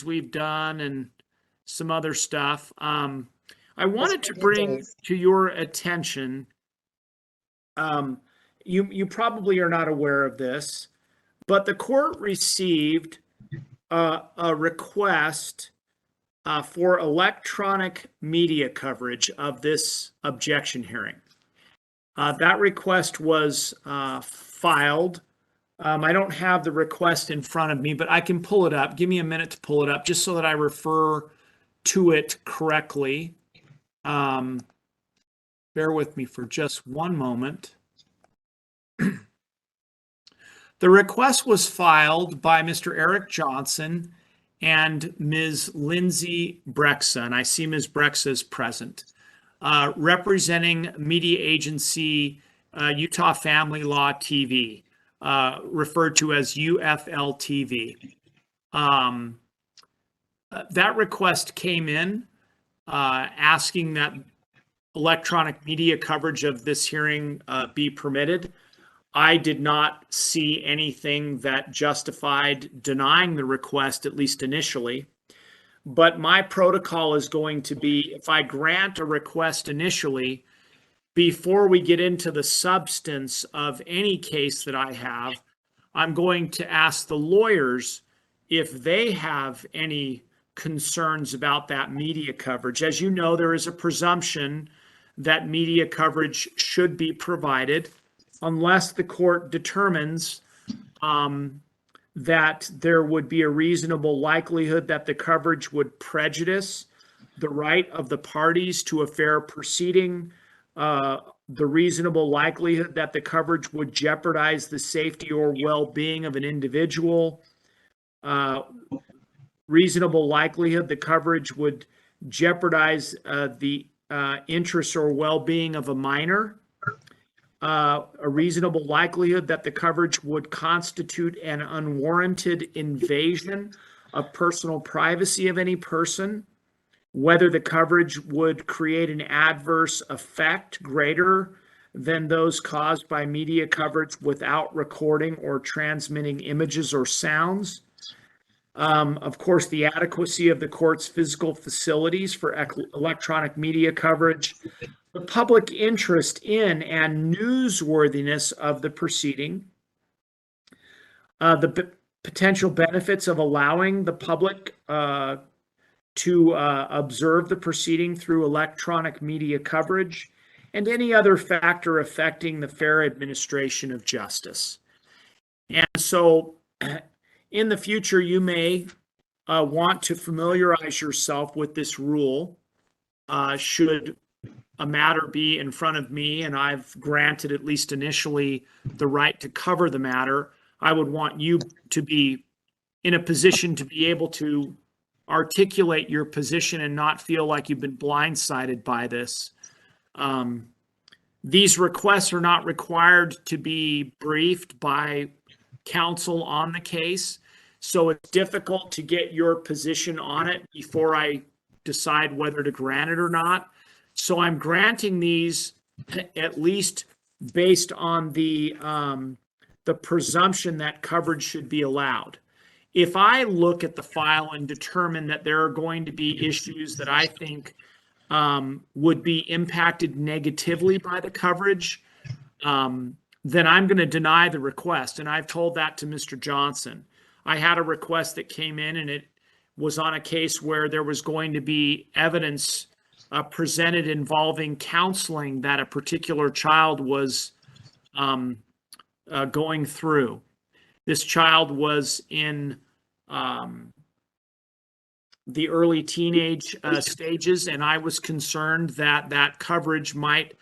we've done and some other stuff. I wanted to bring to your attention, you probably are not aware of this, but the court received a request for electronic media coverage of this objection hearing. That request was filed. I don't have the request in front of me, but I can pull it up. Give me a minute to pull it up just so that I refer to it correctly. Bear with me for just one moment. The request was filed by Mr. Eric Johnson and Ms. Lindsay Brexa, and I see Ms. Brexa is present, representing media agency Utah Family Law TV, referred to as UFL TV. That request came in asking that electronic media coverage of this hearing be permitted. I did not see anything that justified denying the request, at least initially. But my protocol is going to be, if I grant a request initially, before we get into the substance of any case that I have, I'm going to ask the lawyers if they have any concerns about that media coverage. As you know, there is a presumption that media coverage should be provided unless the court determines that there would be a reasonable likelihood that the coverage would prejudice the right of the parties to a fair proceeding, the reasonable likelihood that the coverage would jeopardize the safety or well-being of an individual, reasonable likelihood the coverage would jeopardize the interests or well-being of a minor, a reasonable likelihood that the coverage would constitute an unwarranted invasion of personal privacy of any person, whether the coverage would create an adverse effect greater than those caused by media coverage without recording or transmitting images or sounds. Of course, the adequacy of the court's physical facilities for electronic media coverage, the public interest in and newsworthiness of the proceeding, the potential benefits of allowing the public to observe the proceeding through electronic media coverage, and any other factor affecting the fair administration of justice. And so in the future, you may want to familiarize yourself with this rule. Should a matter be in front of me and I've granted, at least initially, the right to cover the matter, I would want you to be in a position to be able to articulate your position and not feel like you've been blindsided by this. These requests are not required to be briefed by counsel on the case, so it's difficult to get your position on it before I decide whether to grant it or not. So I'm granting these at least based on the presumption that coverage should be allowed. If I look at the file and determine that there are going to be issues that I think would be impacted negatively by the coverage, then I'm going to deny the request. And I've told that to Mr. Johnson. I had a request that came in and it was on a case where there was going to be evidence presented involving counseling that a particular child was going through. This child was in the early teenage stages, and I was concerned that that coverage might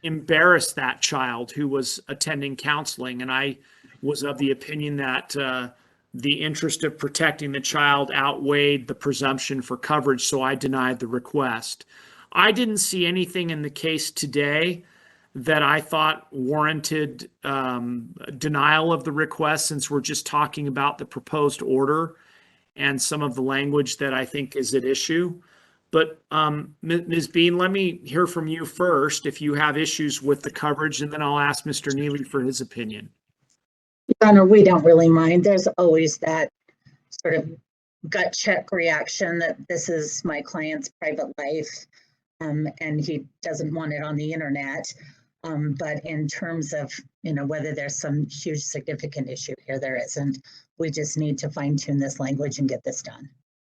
embarrass that child who was attending counseling. And I was of the opinion that the interest of protecting the child outweighed the presumption for coverage, so I denied the request. I didn't see anything in the case today that I thought warranted denial of the request, since we're just talking about the proposed order and some of the language that I think is at issue. But Ms. Bean, let me hear from you first if you have issues with the coverage, and then I'll ask Mr. Neely for his opinion. Your Honor, we don't really mind. There's always that sort of gut check reaction that this is my client's private life, and he doesn't want it on the internet. But in terms of, whether there's some huge significant issue here, there isn't. We just need to fine tune this language and get this done.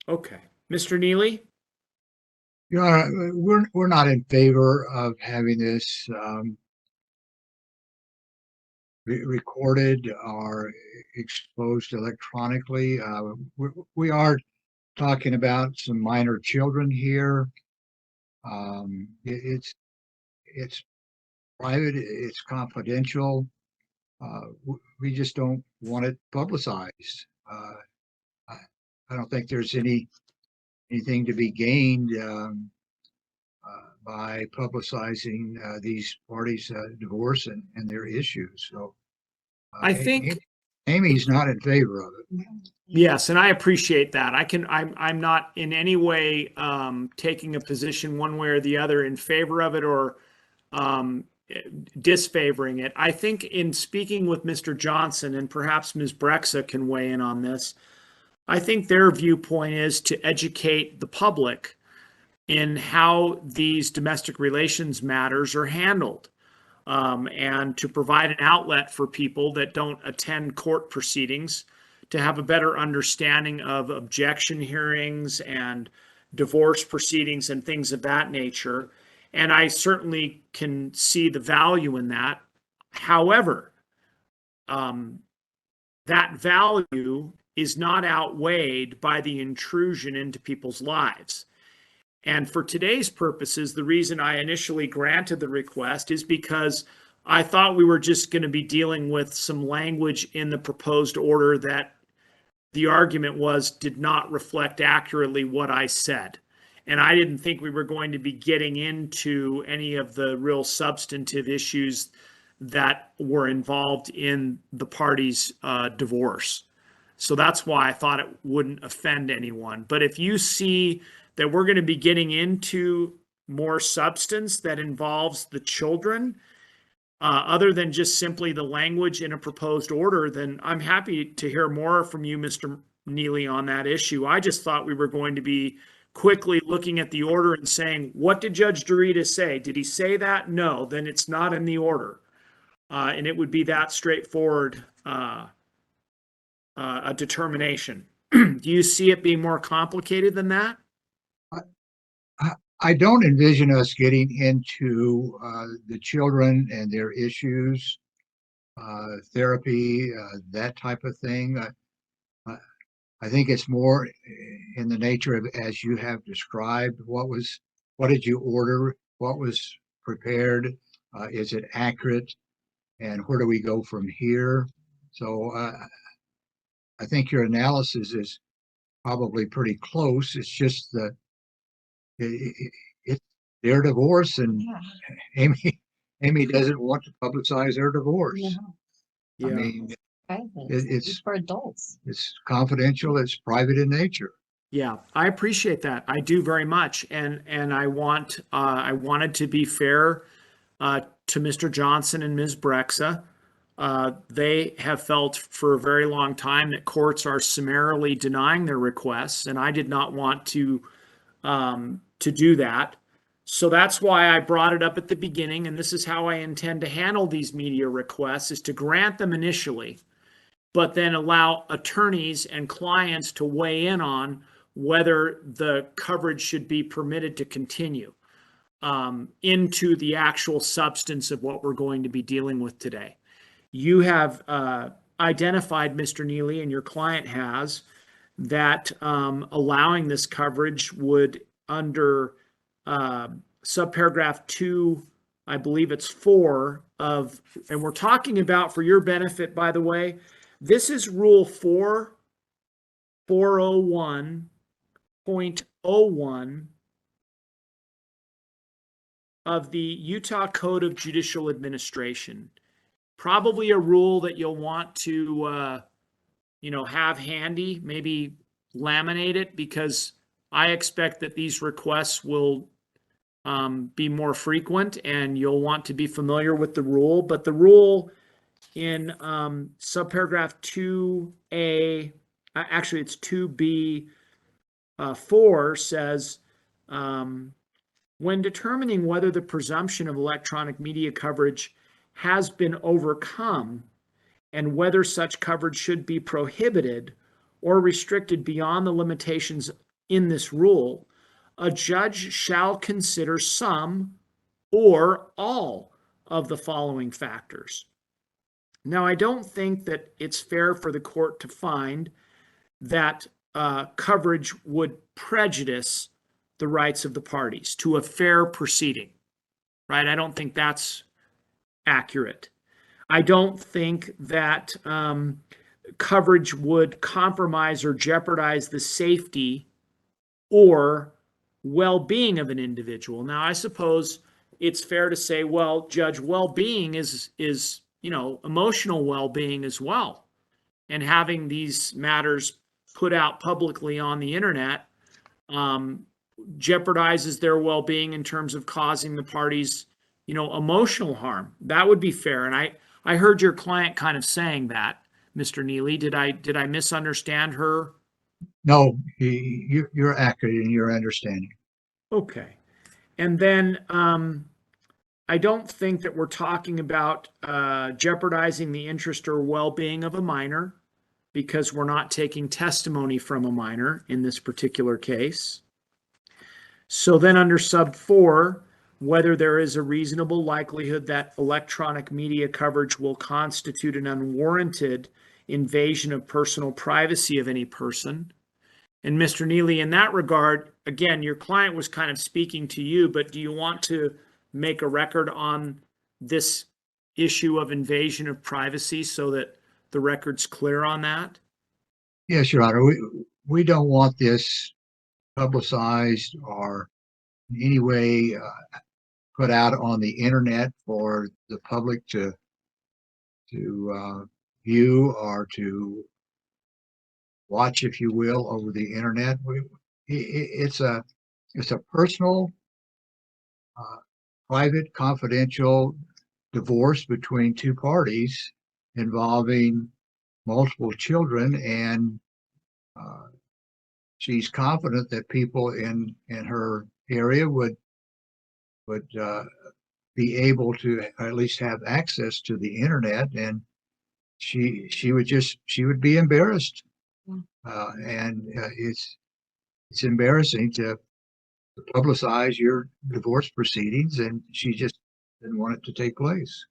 Okay. Mr. Neely? Your Honor, we're not in favor of having this recorded or exposed electronically. We are talking about some minor children here. It's private, it's confidential. We just don't want it publicized. I don't think there's anything to be gained by publicizing these parties' divorce and their issues. So I think Amy's not in favor of it. yes, and I appreciate that. I'm not in any way taking a position one way or the other in favor of it or disfavoring it. I think in speaking with Mr. Johnson, and perhaps Ms. Brexa can weigh in on this, I think their viewpoint is to educate the public in how these domestic relations matters are handled, and to provide an outlet for people that don't attend court proceedings to have a better understanding of objection hearings and divorce proceedings and things of that nature. And I certainly can see the value in that. However, that value is not outweighed by the intrusion into people's lives. And for today's purposes, the reason I initially granted the request is because I thought we were just going to be dealing with some language in the proposed order that the argument was did not reflect accurately what I said. And I didn't think we were going to be getting into any of the real substantive issues that were involved in the parties' divorce. So that's why I thought it wouldn't offend anyone. But if you see that we're going to be getting into more substance that involves the children, other than just simply the language in a proposed order, then I'm happy to hear more from you, Mr. Neely, on that issue. I just thought we were going to be quickly looking at the order and saying, what did Judge DiReda say? Did he say that? No, then it's not in the order. And it would be that straightforward a determination. Do you see it being more complicated than that? I don't envision us getting into the children and their issues, therapy, that type of thing. I think it's more in the nature of, as you have described, what did you order? What was prepared? Is it accurate? And where do we go from here? So I think your analysis is probably pretty close. It's just that it's their divorce, and yeah. Amy doesn't want to publicize their divorce. Yeah. I mean, it's for adults. It's confidential. It's private in nature. Yeah, I appreciate that. I do very much, and I wanted to be fair to Mr. Johnson and Ms. Brexa. They have felt for a very long time that courts are summarily denying their requests, and I did not want to do that. So that's why I brought it up at the beginning, and this is how I intend to handle these media requests, is to grant them initially, but then allow attorneys and clients to weigh in on whether the coverage should be permitted to continue into the actual substance of what we're going to be dealing with today. You have identified, Mr. Neely, and your client has, that allowing this coverage would, under subparagraph 2, I believe it's 4 of, and we're talking about, for your benefit, by the way, this is Rule 401.01 of the Utah Code of Judicial Administration. Probably a rule that you'll want to, have handy, maybe laminate it, because I expect that these requests will be more frequent and you'll want to be familiar with the rule. But the rule in subparagraph 2A, actually it's 2B, 4 says, when determining whether the presumption of electronic media coverage has been overcome and whether such coverage should be prohibited or restricted beyond the limitations in this rule, a judge shall consider some or all of the following factors. Now, I don't think that it's fair for the court to find that coverage would prejudice the rights of the parties to a fair proceeding, right? I don't think that's accurate. I don't think that coverage would compromise or jeopardize the safety or well-being of an individual. Now, I suppose it's fair to say, well, Judge, well-being is emotional well-being as well. And having these matters put out publicly on the internet jeopardizes their well-being in terms of causing the parties, emotional harm. That would be fair. And I heard your client kind of saying that, Mr. Neely. Did I misunderstand her? No, you're accurate in your understanding. Okay. And then I don't think that we're talking about jeopardizing the interest or well-being of a minor, because we're not taking testimony from a minor in this particular case. So then under sub 4, whether there is a reasonable likelihood that electronic media coverage will constitute an unwarranted invasion of personal privacy of any person. And Mr. Neely, in that regard, again, your client was kind of speaking to you, but do you want to make a record on this issue of invasion of privacy so that the record's clear on that? Yes, Your Honor. We don't want this publicized or in any way put out on the internet for the public to view or to watch, if you will, over the internet. It's a personal, private, confidential divorce between two parties involving multiple children, and she's confident that people in her area would be able to at least have access to the internet, and she would be embarrassed, and it's embarrassing to publicize your divorce proceedings, and she just didn't want it to take place.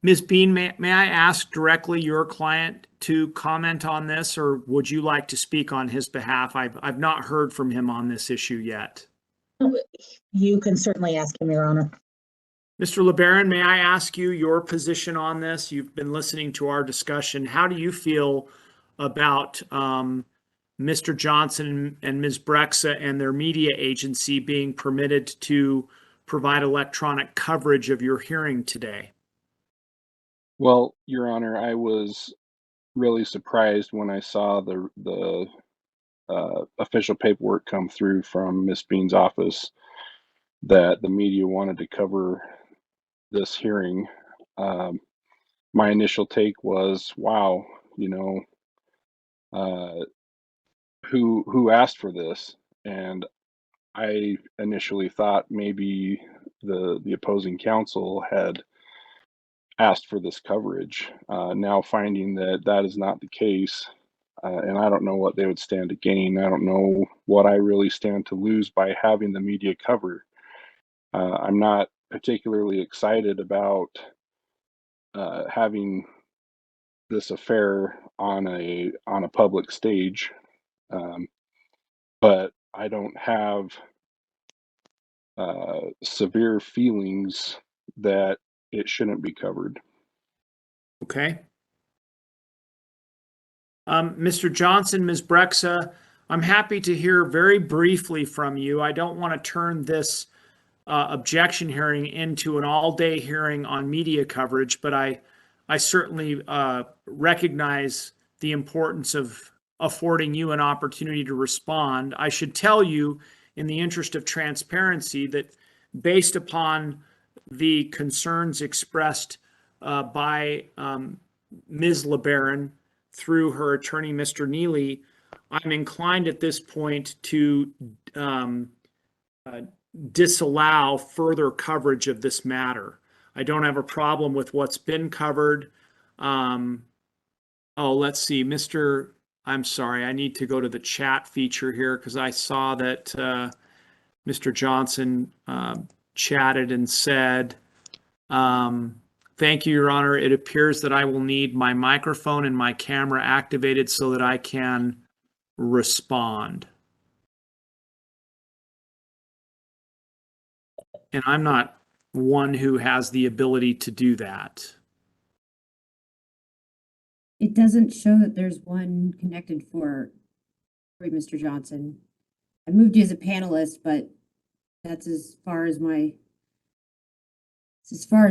Ms. Bean, may I ask directly your client to comment on this, or would you like to speak on his behalf? I've not heard from him on this issue yet. You can certainly ask him, Your Honor. Mr. LeBaron, may I ask you your position on this? You've been listening to our discussion. How do you feel about Mr. Johnson and Ms. Brexa and their media agency being permitted to provide electronic coverage of your hearing today? Well, Your Honor, I was really surprised when I saw the official paperwork come through from Ms. Bean's office that the media wanted to cover this hearing. My initial take was, wow, who asked for this? And I initially thought maybe the opposing counsel had asked for this coverage. Now finding that that is not the case, and I don't know what they would stand to gain. I don't know what I really stand to lose by having the media cover. I'm not particularly excited about having this affair on a public stage, but I don't have severe feelings that it shouldn't be covered. Okay. Mr. Johnson, Ms. Brexa, I'm happy to hear very briefly from you. I don't want to turn this objection hearing into an all-day hearing on media coverage, but I certainly recognize the importance of affording you an opportunity to respond. I should tell you, in the interest of transparency, that based upon the concerns expressed by Ms. LeBaron through her attorney, Mr. Neely, I'm inclined at this point to disallow further coverage of this matter. I don't have a problem with what's been covered. Let's see, I'm sorry, I need to go to the chat feature here because I saw that Mr. Johnson chatted and said, thank you, Your Honor. It appears that I will need my microphone and my camera activated so that I can respond. And I'm not one who has the ability to do that. It doesn't show that there's one connected for Mr. Johnson. I moved you as a panelist, but that's as far as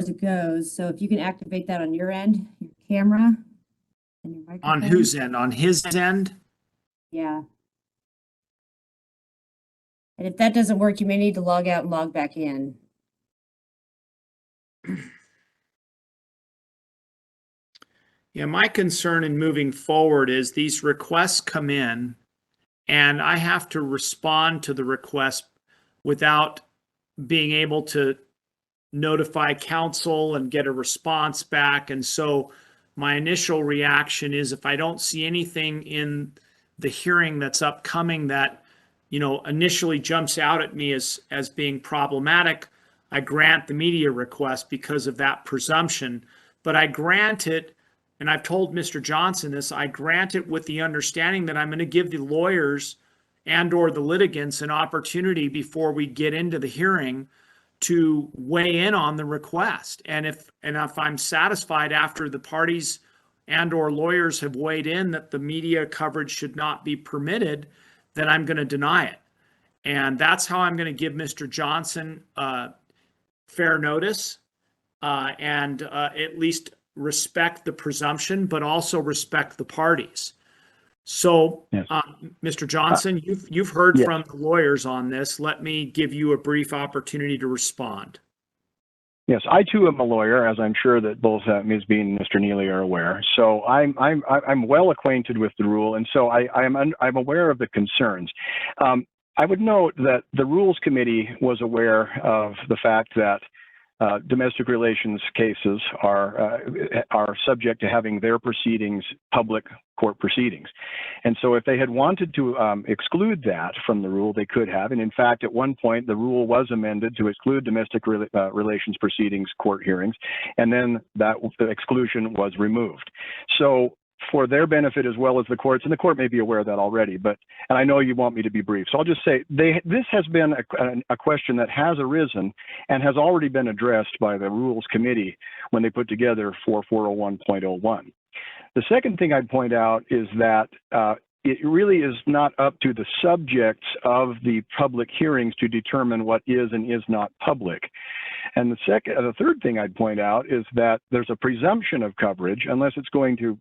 it goes. So if you can activate that on your end, your camera and your microphone. On whose end? On his end? Yeah. And if that doesn't work, you may need to log out and log back in. Yeah, my concern in moving forward is these requests come in and I have to respond to the request without being able to notify counsel and get a response back. And so my initial reaction is if I don't see anything in the hearing that's upcoming that, initially jumps out at me as being problematic, I grant the media request because of that presumption. But I grant it, and I've told Mr. Johnson this, I grant it with the understanding that I'm going to give the lawyers and or the litigants an opportunity before we get into the hearing to weigh in on the request. And if I'm satisfied after the parties and or lawyers have weighed in that the media coverage should not be permitted, then I'm going to deny it. And that's how I'm going to give Mr. Johnson fair notice and at least respect the presumption, but also respect the parties. So, yes. Mr. Johnson, you've heard yes. from the lawyers on this. Let me give you a brief opportunity to respond. Yes, I too am a lawyer, as I'm sure that both Ms. Bean and Mr. Neely are aware. So I'm well acquainted with the rule, and so I'm aware of the concerns. I would note that the Rules Committee was aware of the fact that domestic relations cases are subject to having their proceedings public court proceedings. And so if they had wanted to exclude that from the rule, they could have. And in fact, at one point, the rule was amended to exclude domestic relations proceedings court hearings, and then that exclusion was removed. So for their benefit as well as the courts, and the court may be aware of that already, and I know you want me to be brief, so I'll just say this has been a question that has arisen and has already been addressed by the Rules Committee when they put together 4401.01. The second thing I'd point out is that it really is not up to the subjects of the public hearings to determine what is and is not public. And the third thing I'd point out is that there's a presumption of coverage unless it's going to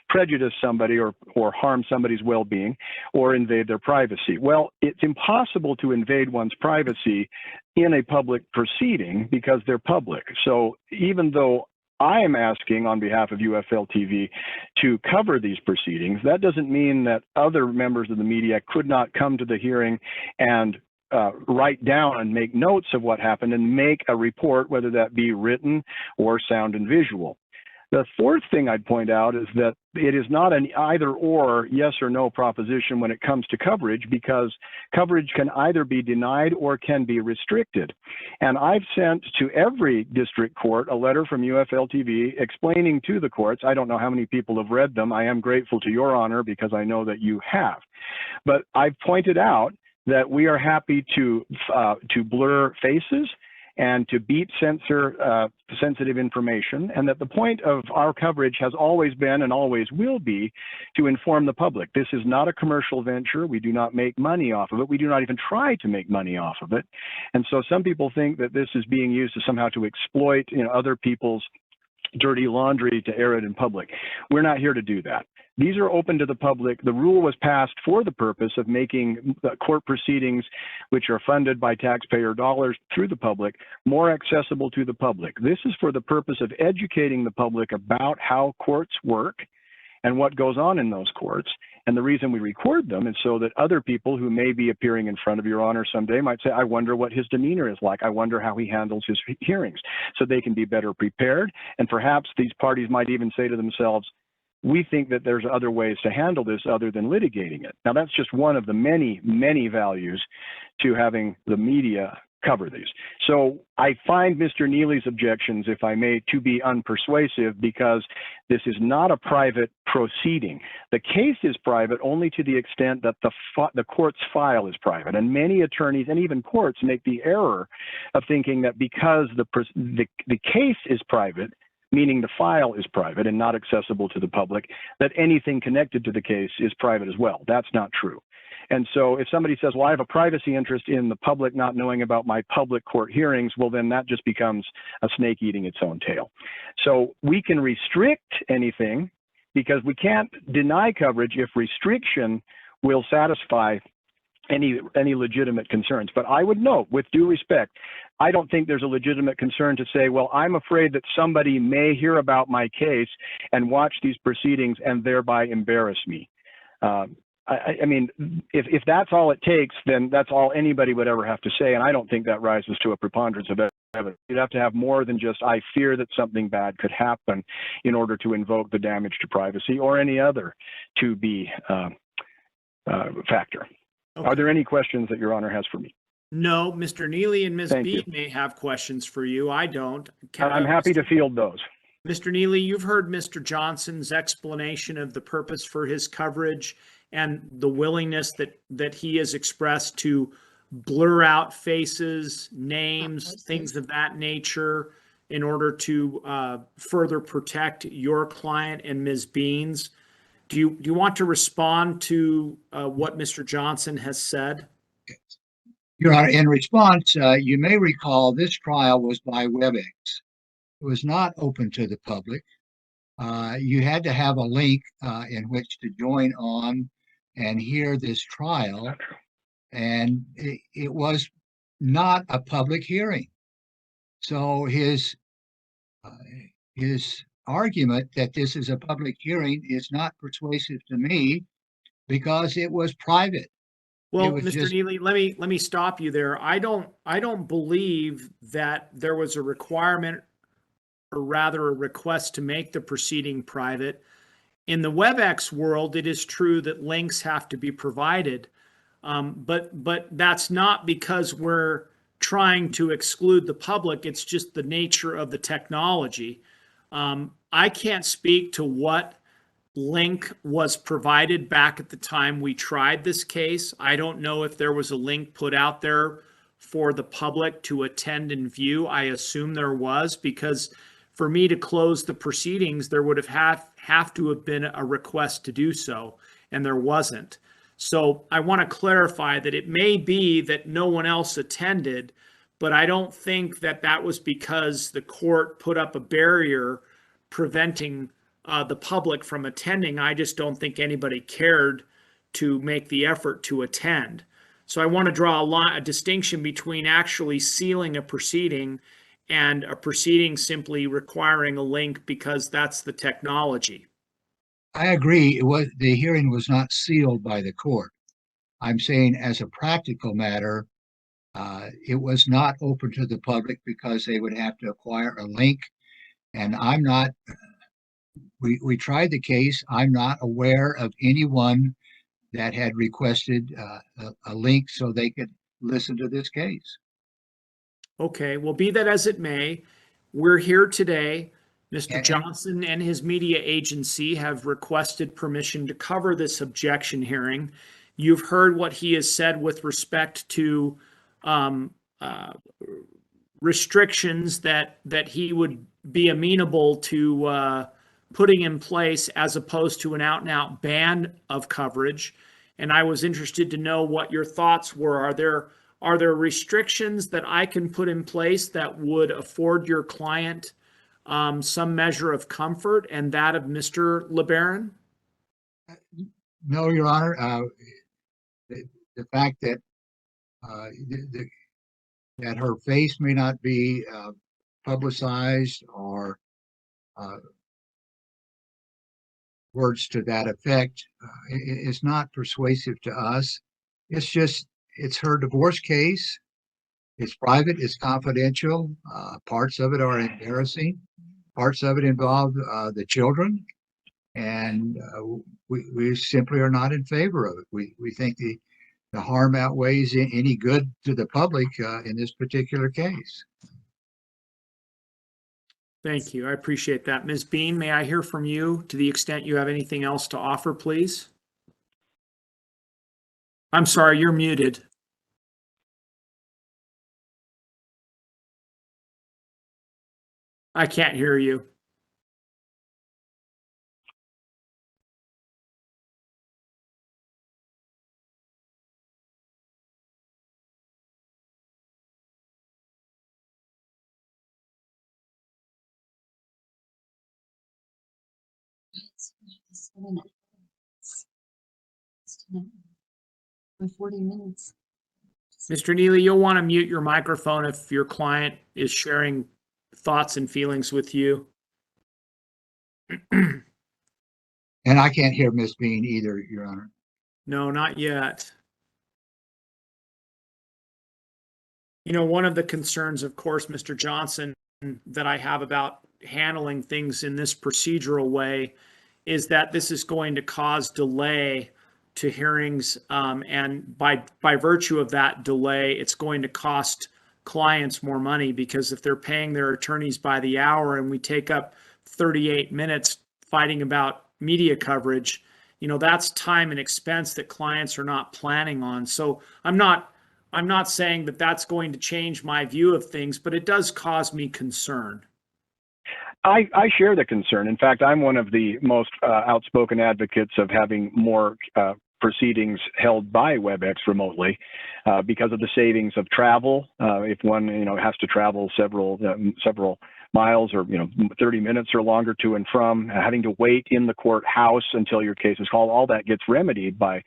prejudice somebody or harm somebody's well-being or invade their privacy. Well, it's impossible to invade one's privacy in a public proceeding because they're public. So even though I am asking on behalf of UFL TV to cover these proceedings, that doesn't mean that other members of the media could not come to the hearing and write down and make notes of what happened and make a report, whether that be written or sound and visual. The fourth thing I'd point out is that it is not an either or yes or no proposition when it comes to coverage, because coverage can either be denied or can be restricted. And I've sent to every district court a letter from UFL TV explaining to the courts. I don't know how many people have read them. I am grateful to Your Honor because I know that you have. But I've pointed out that we are happy to blur faces and to beep censor sensitive information, and that the point of our coverage has always been and always will be to inform the public. This is not a commercial venture. We do not make money off of it. We do not even try to make money off of it. And so some people think that this is being used to somehow to exploit other people's dirty laundry to air it in public. We're not here to do that. These are open to the public. The rule was passed for the purpose of making court proceedings, which are funded by taxpayer dollars through the public, more accessible to the public. This is for the purpose of educating the public about how courts work and what goes on in those courts. And the reason we record them is so that other people who may be appearing in front of Your Honor someday might say, I wonder what his demeanor is like. I wonder how he handles his hearings, so they can be better prepared. And perhaps these parties might even say to themselves, we think that there's other ways to handle this other than litigating it. Now, that's just one of the many, many values to having the media cover these. So I find Mr. Neely's objections, if I may, to be unpersuasive, because this is not a private proceeding. The case is private only to the extent that the court's file is private. And many attorneys and even courts make the error of thinking that because the case is private, meaning the file is private and not accessible to the public, that anything connected to the case is private as well. That's not true. And so if somebody says, well, I have a privacy interest in the public not knowing about my public court hearings, well, then that just becomes a snake eating its own tail. So we can restrict anything because we can't deny coverage if restriction will satisfy any legitimate concerns. But I would note, with due respect, I don't think there's a legitimate concern to say, well, I'm afraid that somebody may hear about my case and watch these proceedings and thereby embarrass me. I mean, if that's all it takes, then that's all anybody would ever have to say. And I don't think that rises to a preponderance of evidence. You'd have to have more than just, I fear that something bad could happen, in order to invoke the damage to privacy or any other to be factor. Okay. Are there any questions that Your Honor has for me? No, Mr. Neely and Ms. Thank Bede you. may have questions for you. I don't. I'm happy to field those. Mr. Neely, you've heard Mr. Johnson's explanation of the purpose for his coverage and the willingness that he has expressed to blur out faces, names, things of that nature in order to further protect your client and Ms. Beans. Do you want to respond to what Mr. Johnson has said? Your Honor, in response, you may recall this trial was by WebEx. It was not open to the public. You had to have a link in which to join on and hear this trial, and it was not a public hearing. So his argument that this is a public hearing is not persuasive to me because it was private. Well, Mr. Neely, let me stop you there. I don't believe that there was a requirement, or rather a request, to make the proceeding private. In the WebEx world, it is true that links have to be provided, but that's not because we're trying to exclude the public. It's just the nature of the technology. I can't speak to what link was provided back at the time we tried this case. I don't know if there was a link put out there for the public to attend and view. I assume there was, because for me to close the proceedings, there would have to have been a request to do so, and there wasn't. So I want to clarify that it may be that no one else attended, but I don't think that that was because the court put up a barrier preventing the public from attending. I just don't think anybody cared to make the effort to attend. So I want to draw a distinction between actually sealing a proceeding and a proceeding simply requiring a link because that's the technology. I agree. The hearing was not sealed by the court. I'm saying, as a practical matter, it was not open to the public because they would have to acquire a link. And I'm not. We tried the case. I'm not aware of anyone that had requested a link so they could listen to this case. Okay, well, be that as it may, we're here today. Mr. And- Johnson and his media agency have requested permission to cover this objection hearing. You've heard what he has said with respect to restrictions that he would be amenable to putting in place, as opposed to an out-and-out ban of coverage. And I was interested to know what your thoughts were. Are there restrictions that I can put in place that would afford your client some measure of comfort, and that of Mr. LeBaron? No, Your Honor. The fact that that her face may not be publicized, or words to that effect is not persuasive to us. It's just, it's her divorce case. It's private, it's confidential. Parts of it are embarrassing. Parts of it involve the children. And we simply are not in favor of it. We think the harm outweighs any good to the public in this particular case. Thank you. I appreciate that. Ms. Bean, may I hear from you to the extent you have anything else to offer, please? I'm sorry, you're muted. I can't hear you. For 40 minutes. Mr. Neely, you'll want to mute your microphone if your client is sharing thoughts and feelings with you. And I can't hear Ms. Bean either, Your Honor. No, not yet. You know, one of the concerns, of course, Mr. Johnson, that I have about handling things in this procedural way is that this is going to cause delay to hearings. And by virtue of that delay, it's going to cost clients more money, because if they're paying their attorneys by the hour and we take up 38 minutes fighting about media coverage, you know, that's time and expense that clients are not planning on. So I'm not saying that that's going to change my view of things, but it does cause me concern. I share the concern. In fact, I'm one of the most outspoken advocates of having more proceedings held by WebEx remotely because of the savings of travel. If one, has to travel several miles or 30 minutes or longer to and from, having to wait in the courthouse until your case is called, all that gets remedied by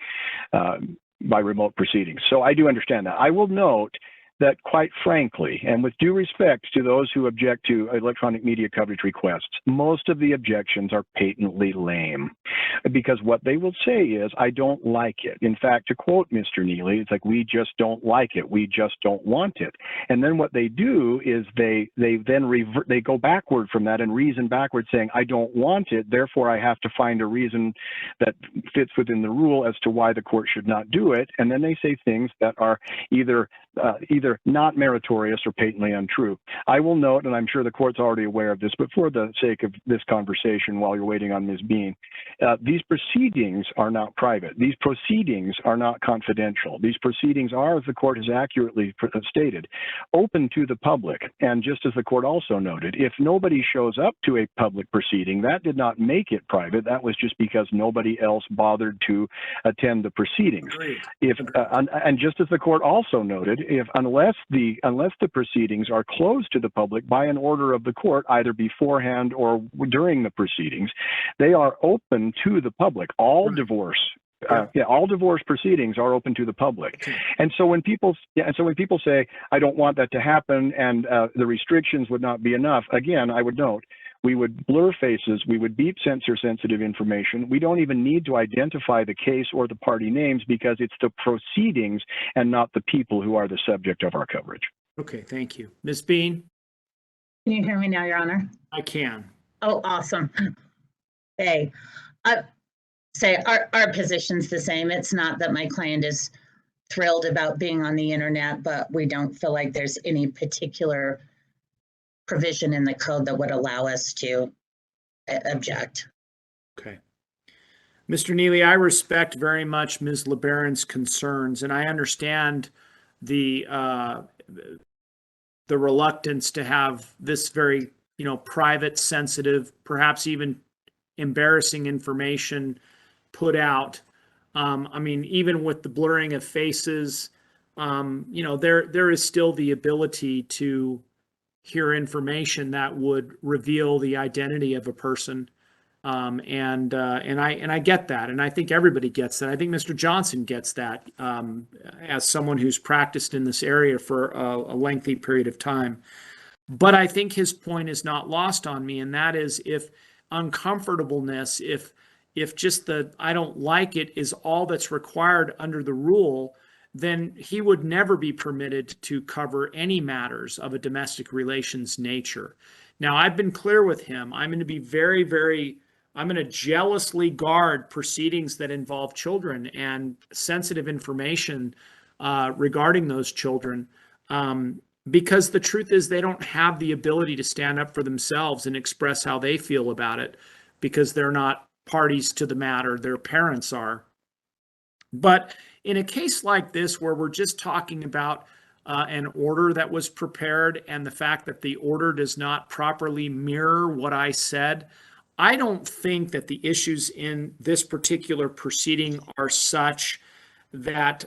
remote proceedings. So I do understand that. I will note that, quite frankly, and with due respect to those who object to electronic media coverage requests, most of the objections are patently lame, because what they will say is, I don't like it. In fact, to quote Mr. Neely, it's like, we just don't like it. We just don't want it. And then what they do is they go backward from that and reason backward, saying, I don't want it, therefore I have to find a reason that fits within the rule as to why the court should not do it. And then they say things that are either not meritorious or patently untrue. I will note, and I'm sure the court's already aware of this, but for the sake of this conversation while you're waiting on Ms. Bean, these proceedings are not private. These proceedings are not confidential. These proceedings are, as the court has accurately stated, open to the public. And just as the court also noted, if nobody shows up to a public proceeding, that did not make it private. That was just because nobody else bothered to attend the proceedings. And just as the court also noted, unless the proceedings are closed to the public by an order of the court, either beforehand or during the proceedings, they are open to the public. All divorce proceedings are open to the public. And so when people say, I don't want that to happen, and the restrictions would not be enough, again, I would note, we would blur faces, we would beep censor sensitive information. We don't even need to identify the case or the party names, because it's the proceedings and not the people who are the subject of our coverage. Okay, thank you. Ms. Bean? Can you hear me now, Your Honor? I can. Oh, awesome. Hey, say our position's the same. It's not that my client is thrilled about being on the internet, but we don't feel like there's any particular provision in the code that would allow us to object. Okay. Mr. Neely, I respect very much Ms. LeBaron's concerns, and I understand the reluctance to have this very, private, sensitive, perhaps even embarrassing information put out. I mean, even with the blurring of faces, there is still the ability to hear information that would reveal the identity of a person. And I get that. And I think everybody gets that. I think Mr. Johnson gets that, as someone who's practiced in this area for a lengthy period of time. But I think his point is not lost on me. And that is, if uncomfortableness, if just the I don't like it is all that's required under the rule, then he would never be permitted to cover any matters of a domestic relations nature. Now, I've been clear with him. I'm going to be I'm going to jealously guard proceedings that involve children and sensitive information regarding those children. Because the truth is they don't have the ability to stand up for themselves and express how they feel about it because they're not parties to the matter. Their parents are. But in a case like this, where we're just talking about an order that was prepared and the fact that the order does not properly mirror what I said, I don't think that the issues in this particular proceeding are such that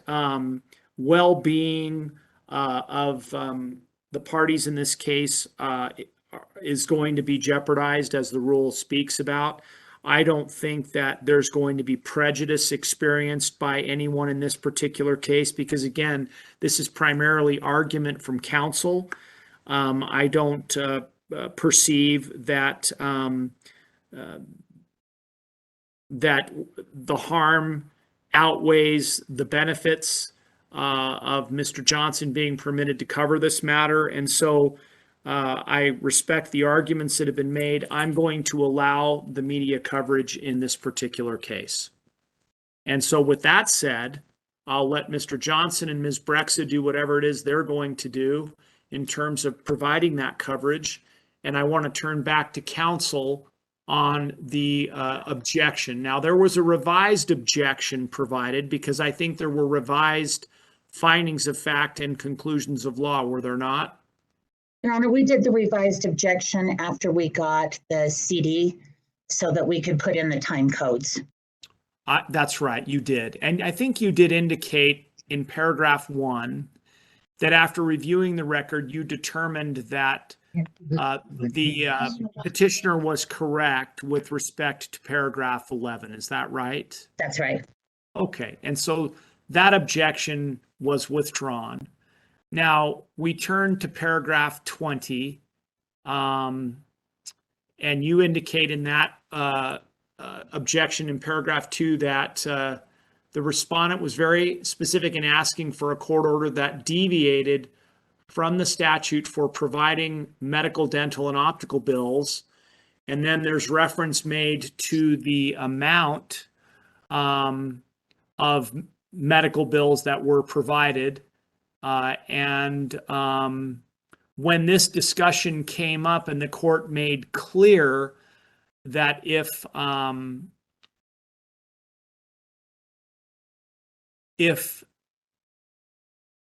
well-being of the parties in this case is going to be jeopardized as the rule speaks about. I don't think that there's going to be prejudice experienced by anyone in this particular case because, again, this is primarily argument from counsel. I don't perceive that that the harm outweighs the benefits of Mr. Johnson being permitted to cover this matter. And so I respect the arguments that have been made. I'm going to allow the media coverage in this particular case. And so with that said, I'll let Mr. Johnson and Ms. Brexa do whatever it is they're going to do in terms of providing that coverage. And I want to turn back to counsel on the objection. Now, there was a revised objection provided because I think there were revised findings of fact and conclusions of law, were there not? Your Honor, we did the revised objection after we got the CD so that we could put in the time codes. That's right, you did. And I think you did indicate in paragraph 1 that after reviewing the record, you determined that the petitioner was correct with respect to paragraph 11. Is that right? That's right. Okay, and so that objection was withdrawn. Now, we turn to paragraph 20, and you indicate in that objection in paragraph 2 that the respondent was very specific in asking for a court order that deviated from the statute for providing medical, dental, and optical bills. And then there's reference made to the amount of medical bills that were provided. And when this discussion came up and the court made clear that if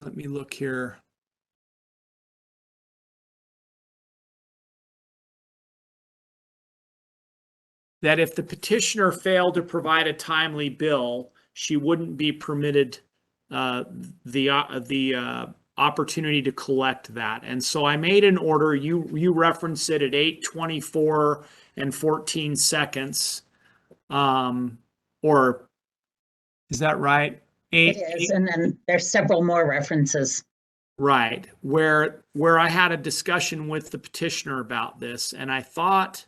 let me look here. That if the petitioner failed to provide a timely bill, she wouldn't be permitted the opportunity to collect that. And so I made an order. You referenced it at 8:24 and 14 seconds. Or is that right? It is, and then there's several more references. Right, where I had a discussion with the petitioner about this, and I thought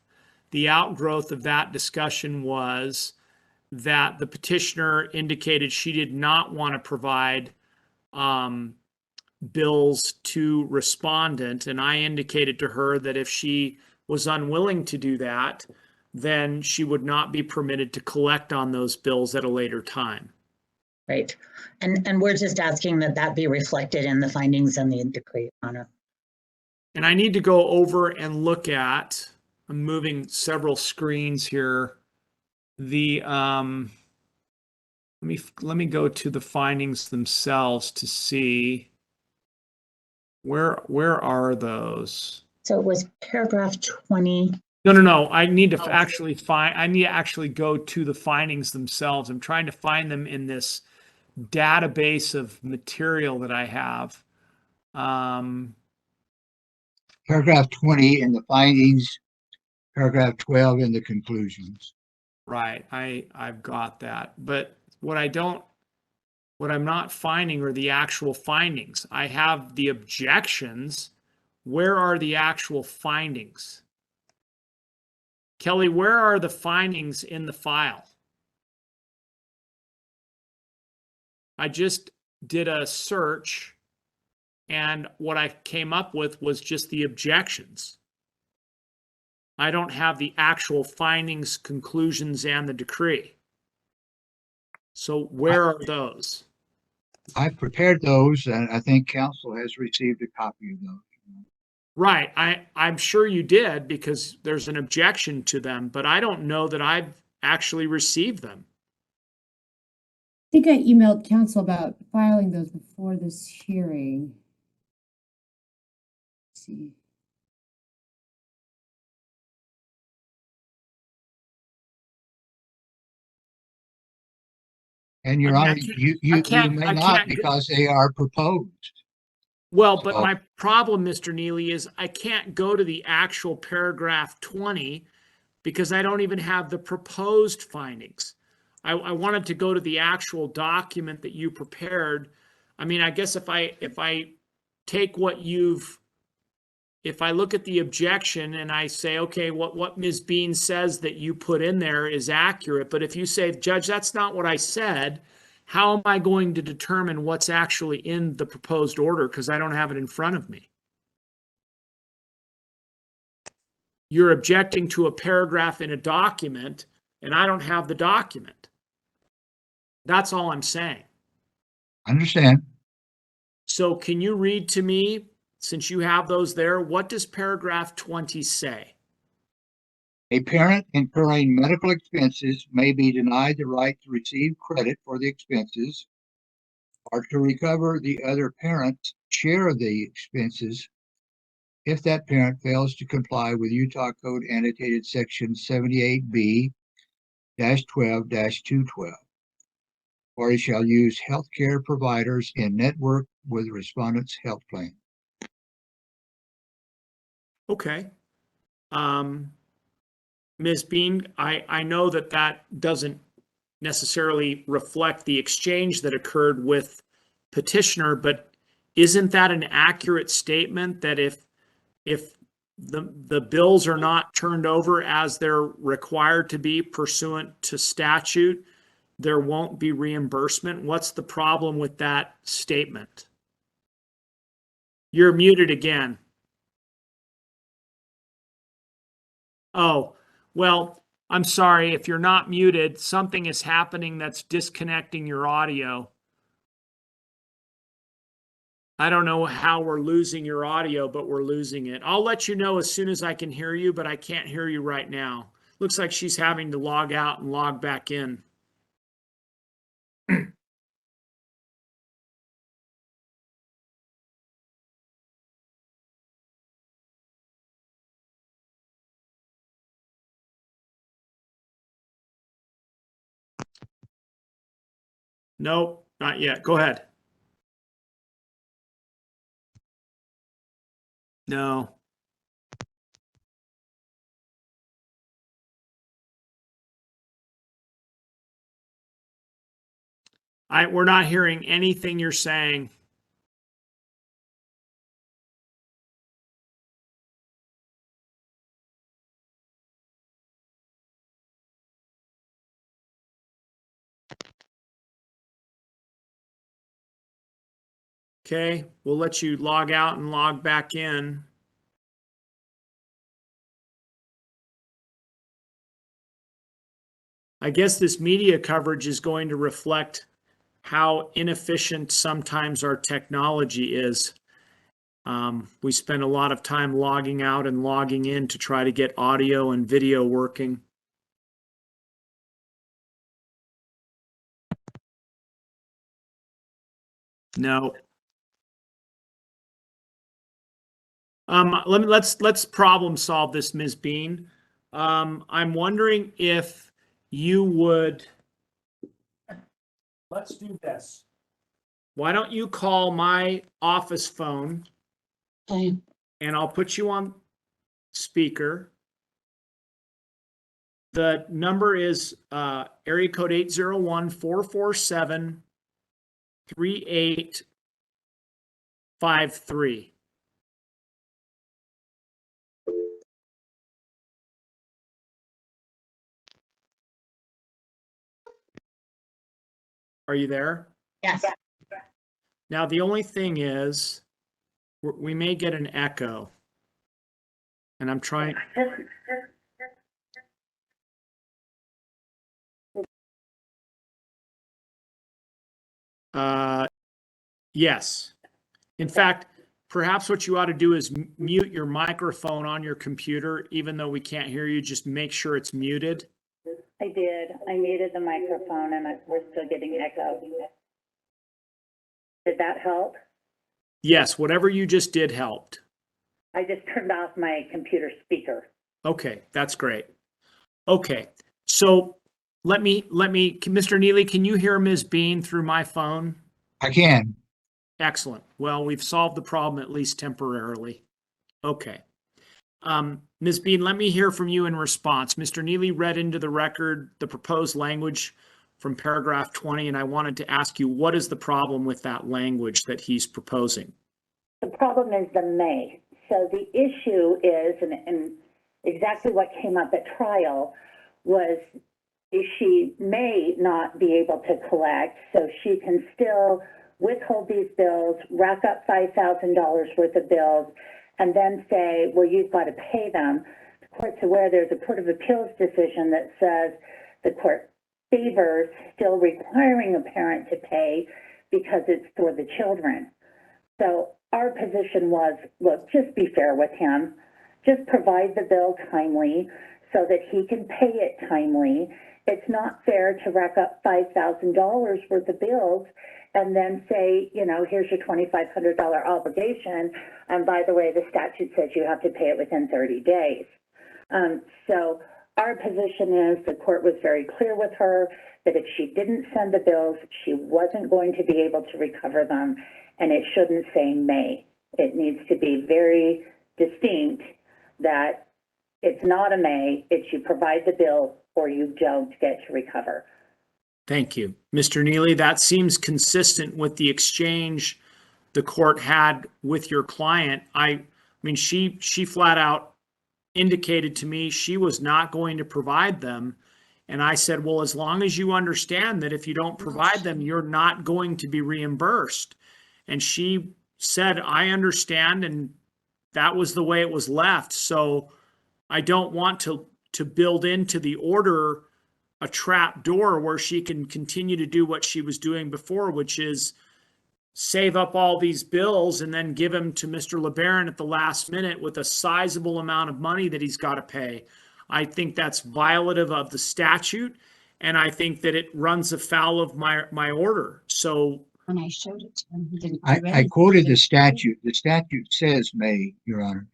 the outgrowth of that discussion was that the petitioner indicated she did not want to provide bills to respondent, and I indicated to her that if she was unwilling to do that, then she would not be permitted to collect on those bills at a later time. Right. And we're just asking that that be reflected in the findings and the decree, Honor. And I need to go over and look at, I'm moving several screens here. The let me go to the findings themselves to see where are those? So it was paragraph 20. No. I need to actually go to the findings themselves. I'm trying to find them in this database of material that I have. Paragraph 20 in the findings, paragraph 12 in the conclusions. Right, I've got that. But what I'm not finding are the actual findings. I have the objections. Where are the actual findings? Kelly, where are the findings in the file? I just did a search, and what I came up with was just the objections. I don't have the actual findings, conclusions, and the decree. So where are those? I prepared those, and I think council has received a copy of those. Right. I'm sure you did because there's an objection to them, but I don't know that I've actually received them. I think I emailed council about filing those before this hearing. Let's see. And Your I mean, I Honor, can't- you can't- may I not can't go- because they are proposed. Well, but So- my problem, Mr. Neely, is I can't go to the actual paragraph 20 because I don't even have the proposed findings. I wanted to go to the actual document that you prepared. I mean, I guess if I take what if I look at the objection and I say, okay, what Ms. Bean says that you put in there is accurate, but if you say, Judge, that's not what I said, how am I going to determine what's actually in the proposed order? Because I don't have it in front of me. You're objecting to a paragraph in a document, and I don't have the document. That's all I'm saying. Understand? So can you read to me, since you have those there, what does paragraph 20 say? A parent incurring medical expenses may be denied the right to receive credit for the expenses or to recover the other parent's share of the expenses if that parent fails to comply with Utah Code annotated section 78B-12-212. Or he shall use healthcare providers in network with respondent's health plan. Okay. Ms. Bean, I know that that doesn't necessarily reflect the exchange that occurred with petitioner, but isn't that an accurate statement that if the bills are not turned over as they're required to be pursuant to statute, there won't be reimbursement? What's the problem with that statement? You're muted again. Oh, well, I'm sorry. If you're not muted, something is happening that's disconnecting your audio. I don't know how we're losing your audio, but we're losing it. I'll let you know as soon as I can hear you, but I can't hear you right now. Looks like she's having to log out and log back in. Nope, not yet. Go ahead. No. We're not hearing anything you're saying. Okay, we'll let you log out and log back in. I guess this media coverage is going to reflect how inefficient sometimes our technology is. We spend a lot of time logging out and logging in to try to get audio and video working. No. Let's problem solve this, Ms. Bean. I'm wondering if you would. Let's do this. Why don't you call my office phone Okay. and I'll put you on speaker. The number is area code 801-447-3853. Are you there? Yes. Now, the only thing is, we may get an echo. And I'm trying. Yes. In fact, perhaps what you ought to do is mute your microphone on your computer, even though we can't hear you, just make sure it's muted. I did. I muted the microphone and we're still getting echo. Did that help? Yes, whatever you just did helped. I just turned off my computer speaker. Okay, that's great. Okay, so Mr. Neely, can you hear Ms. Bean through my phone? I can. Excellent. Well, we've solved the problem at least temporarily. Okay. Ms. Bean, let me hear from you in response. Mr. Neely read into the record the proposed language from paragraph 20, and I wanted to ask you, what is the problem with that language that he's proposing? The problem is the may. So the issue is, and exactly what came up at trial was she may not be able to collect, so she can still withhold these bills, rack up $5,000 worth of bills, and then say, well, you've got to pay them. The court's aware there's a Court of Appeals decision that says the court favors still requiring a parent to pay because it's for the children. So our position was, look, just be fair with him. Just provide the bill timely so that he can pay it timely. It's not fair to rack up $5,000 worth of bills and then say, you know, here's your $2,500 obligation. And by the way, the statute says you have to pay it within 30 days. So our position is the court was very clear with her that if she didn't send the bills, she wasn't going to be able to recover them. And it shouldn't say may. It needs to be very distinct that it's not a may, it's you provide the bill or you don't get to recover. Thank you. Mr. Neely, that seems consistent with the exchange the court had with your client. I mean, she flat out indicated to me she was not going to provide them. And I said, well, as long as you understand that if you don't provide them, you're not going to be reimbursed. And she said, I understand. And that was the way it was left. So I don't want to build into the order a trap door where she can continue to do what she was doing before, which is save up all these bills and then give them to Mr. LeBaron at the last minute with a sizable amount of money that he's got to pay. I think that's violative of the statute, and I think that it runs afoul of my order. So When I showed it to him, he didn't. I quoted the statute. The statute says may, Your Honor.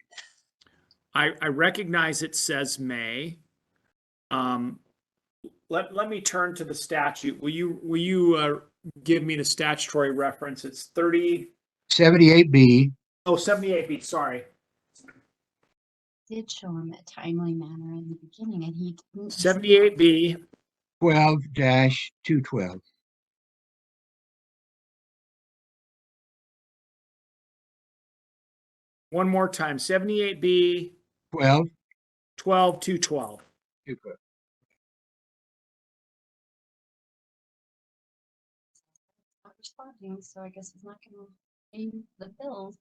I recognize it says may. Let me turn to the statute. Will you give me the statutory reference? It's 78B. 78B, sorry. Did show him a timely manner in the beginning, and he didn't. 78B. 12-212. One more time. 78B 12. 12-212. Not responding, so I guess he's not gonna pay the bills.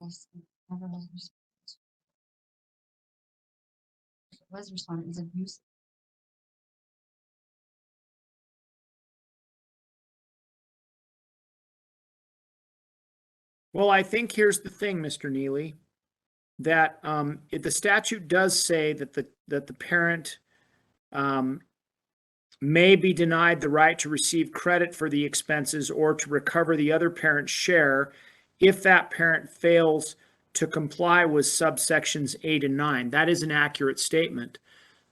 Yes, never was responded. If it was responded, it was abuse. Well, I think here's the thing, Mr. Neely, that the statute does say that the parent may be denied the right to receive credit for the expenses or to recover the other parent's share if that parent fails to comply with subsections 8 and 9. That is an accurate statement.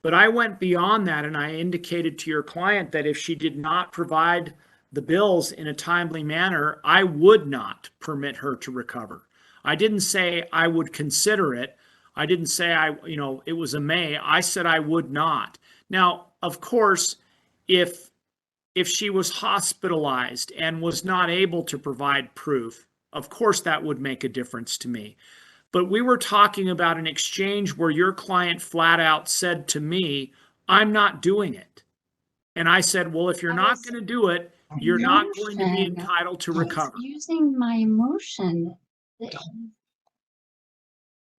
But I went beyond that and I indicated to your client that if she did not provide the bills in a timely manner, I would not permit her to recover. I didn't say I would consider it. I didn't say it was a may. I said I would not. Now, of course, if she was hospitalized and was not able to provide proof, of course that would make a difference to me. But we were talking about an exchange where your client flat out said to me, I'm not doing it. And I said, well, if you're That not was going to do it, you're not going to be emotion. entitled to It's recover. using my emotion.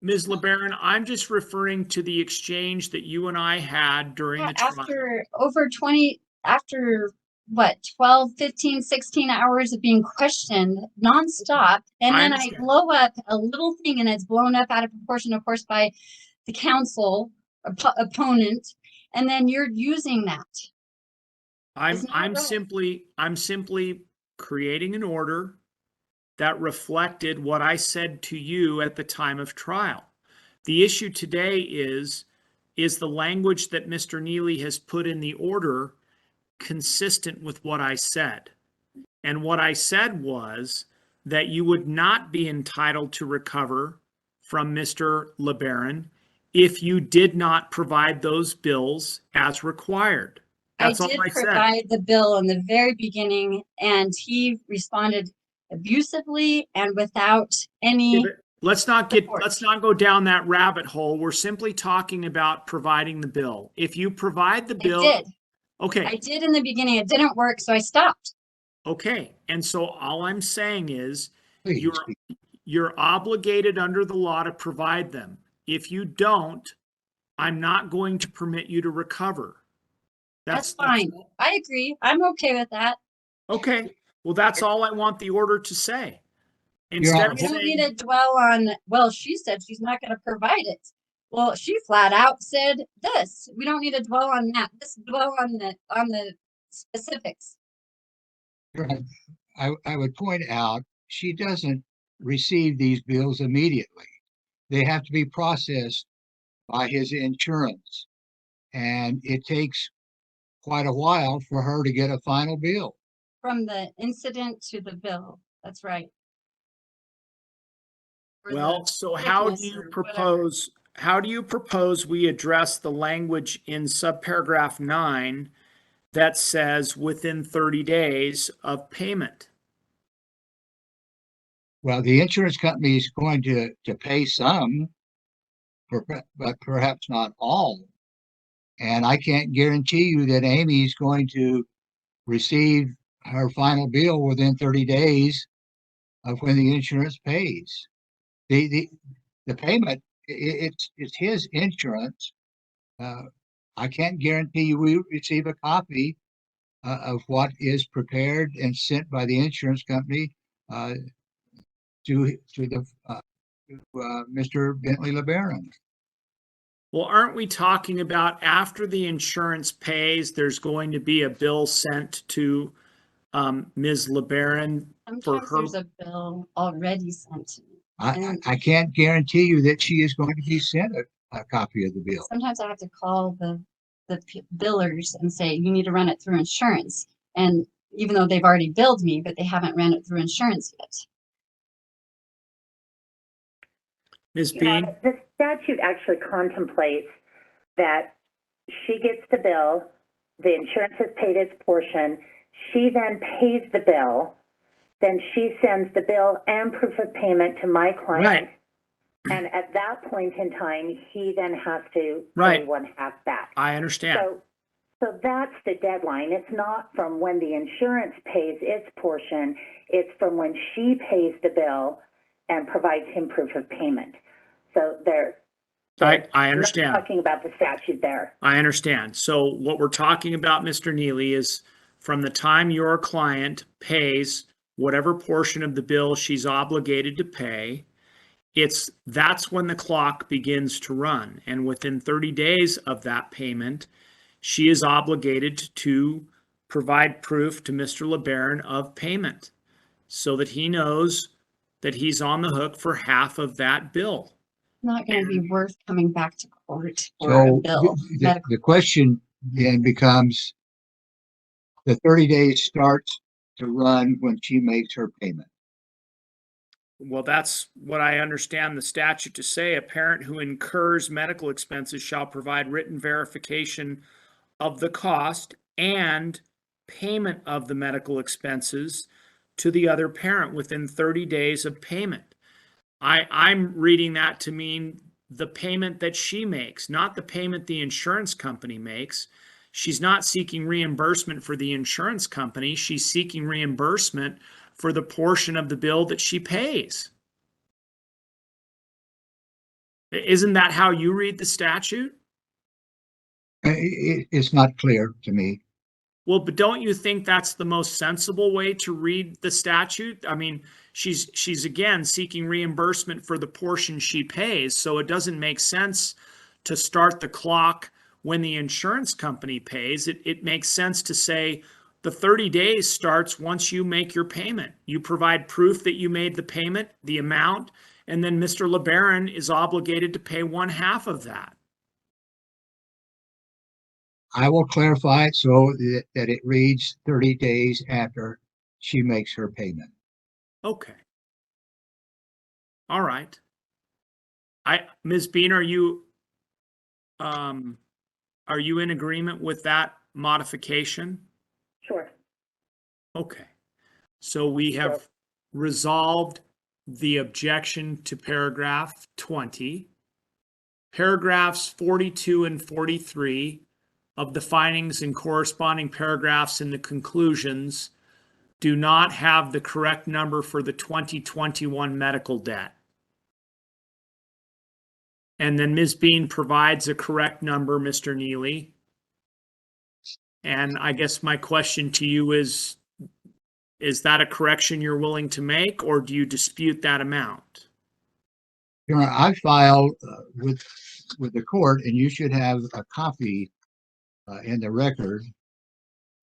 Ms. LeBaron, I'm just referring to the exchange that you and I had during the trial. After what, 12, 15, 16 hours of being questioned nonstop, and I then I understand. blow up a little thing and it's blown up out of proportion, of course, by the counsel opponent, and then you're using that. It's not I'm right. simply creating an order that reflected what I said to you at the time of trial. The issue today is the language that Mr. Neely has put in the order consistent with what I said? And what I said was that you would not be entitled to recover from Mr. LeBaron if you did not provide those bills as required. That's I all did I said. provide the bill in the very beginning, and he responded abusively and without any Let's not support. go down that rabbit hole. We're simply talking about providing the bill. If you provide the I bill, did. okay. I did in the beginning. It didn't work, so I stopped. Okay. And so all I'm saying is Please. you're obligated under the law to provide them. If you don't, I'm not going to permit you to recover. That's fine. I agree. I'm okay with that. Okay. Well, that's all I want the order to say. Instead Honor, of We don't need saying, to dwell on, well, she said she's not going to provide it. Well, she flat out said this. We don't need to dwell on that. Let's dwell on the specifics. I would point out, she doesn't receive these bills immediately. They have to be processed by his insurance. And it takes quite a while for her to get a final bill. From the incident to the bill. That's right. Or well, the so how do sickness you or whatever. propose we address the language in subparagraph 9 that says within 30 days of payment? Well, the insurance company is going to pay some, but perhaps not all. And I can't guarantee you that Amy's going to receive her final bill within 30 days of when the insurance pays. The payment, it's his insurance. I can't guarantee you we receive a copy of what is prepared and sent by the insurance company to Mr. Bentley LeBaron. Well, aren't we talking about after the insurance pays, there's going to be a bill sent to Ms. LeBaron for Sometimes her? there's a bill already sent to me. I can't guarantee you that she is going to be sent a copy of the bill. Sometimes I have to call the billers and say, you need to run it through insurance. And even though they've already billed me, but they haven't ran it through insurance yet. Ms. Bean? The statute actually contemplates that she gets the bill, the insurance has paid its portion, she then pays the bill, then she sends the bill and proof of payment to my client. Right. And at that point in time, he then has to Right. pay one half back. I understand. So that's the deadline. It's not from when the insurance pays its portion. It's from when she pays the bill and provides him proof of payment. So I understand. I'm not talking about the statute there. I understand. So what we're talking about, Mr. Neely, is from the time your client pays whatever portion of the bill she's obligated to pay, that's when the clock begins to run. And within 30 days of that payment, she is obligated to provide proof to Mr. LeBaron of payment so that he knows that he's on the hook for half of that bill. Not going to be worth coming back to report or a So bill. the question then becomes, the 30 days starts to run when she makes her payment. Well, that's what I understand the statute to say. A parent who incurs medical expenses shall provide written verification of the cost and payment of the medical expenses to the other parent within 30 days of payment. I'm reading that to mean the payment that she makes, not the payment the insurance company makes. She's not seeking reimbursement for the insurance company. She's seeking reimbursement for the portion of the bill that she pays. Isn't that how you read the statute? It's not clear to me. Well, but don't you think that's the most sensible way to read the statute? I mean, she's again seeking reimbursement for the portion she pays, so it doesn't make sense to start the clock when the insurance company pays. It makes sense to say the 30 days starts once you make your payment. You provide proof that you made the payment, the amount, and then Mr. LeBaron is obligated to pay 1/2 of that. I will clarify it so that it reads 30 days after she makes her payment. Okay. All right. Ms. Bean, are you in agreement with that modification? Sure. Okay. So we have resolved the objection to paragraph 20. Paragraphs 42 and 43 of the findings and corresponding paragraphs in the conclusions do not have the correct number for the 2021 medical debt. And then Ms. Bean provides a correct number, Mr. Neely. And I guess my question to you is that a correction you're willing to make, or do you dispute that amount? You know, I filed with the court, and you should have a copy in the record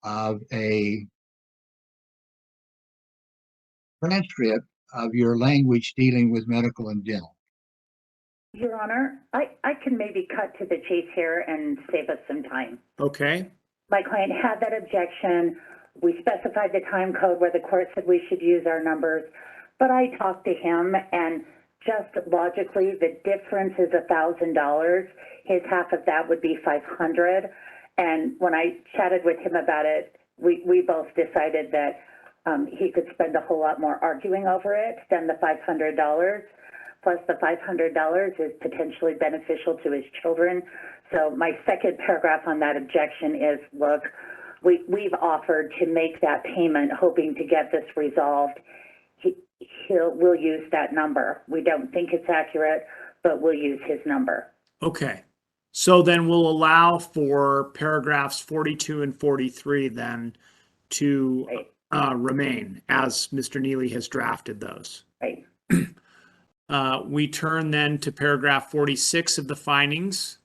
of a transcript of your language dealing with medical and dental. Your Honor, I can maybe cut to the chase here and save us some time. Okay. My client had that objection. We specified the time code where the court said we should use our numbers, but I talked to him, and just logically, the difference is $1,000. His half of that would be $500. And when I chatted with him about it, we both decided that he could spend a whole lot more arguing over it than the $500. Plus the $500 is potentially beneficial to his children. So my second paragraph on that objection is, look, we've offered to make that payment, hoping to get this resolved. We'll use that number. We don't think it's accurate, but we'll use his number. Okay. So then we'll allow for paragraphs 42 and 43 then to remain as Mr. Neely has drafted those. Right. We turn then to paragraph 46 of the findings.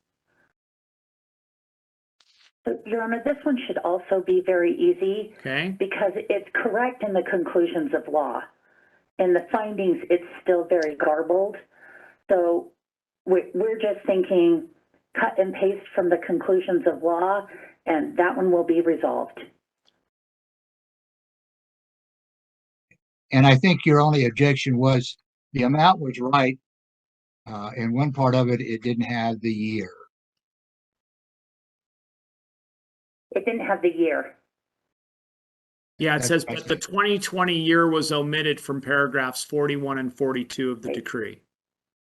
So, Your Honor, this one should also be very easy. Okay. Because it's correct in the conclusions of law. In the findings, it's still very garbled. So we're just thinking cut and paste from the conclusions of law, and that one will be resolved. And I think your only objection was the amount was right. In one part of it, it didn't have the year. It didn't have the year. Yeah, it That's says, right. but the 2020 year was omitted from paragraphs 41 and 42 of the Right. decree.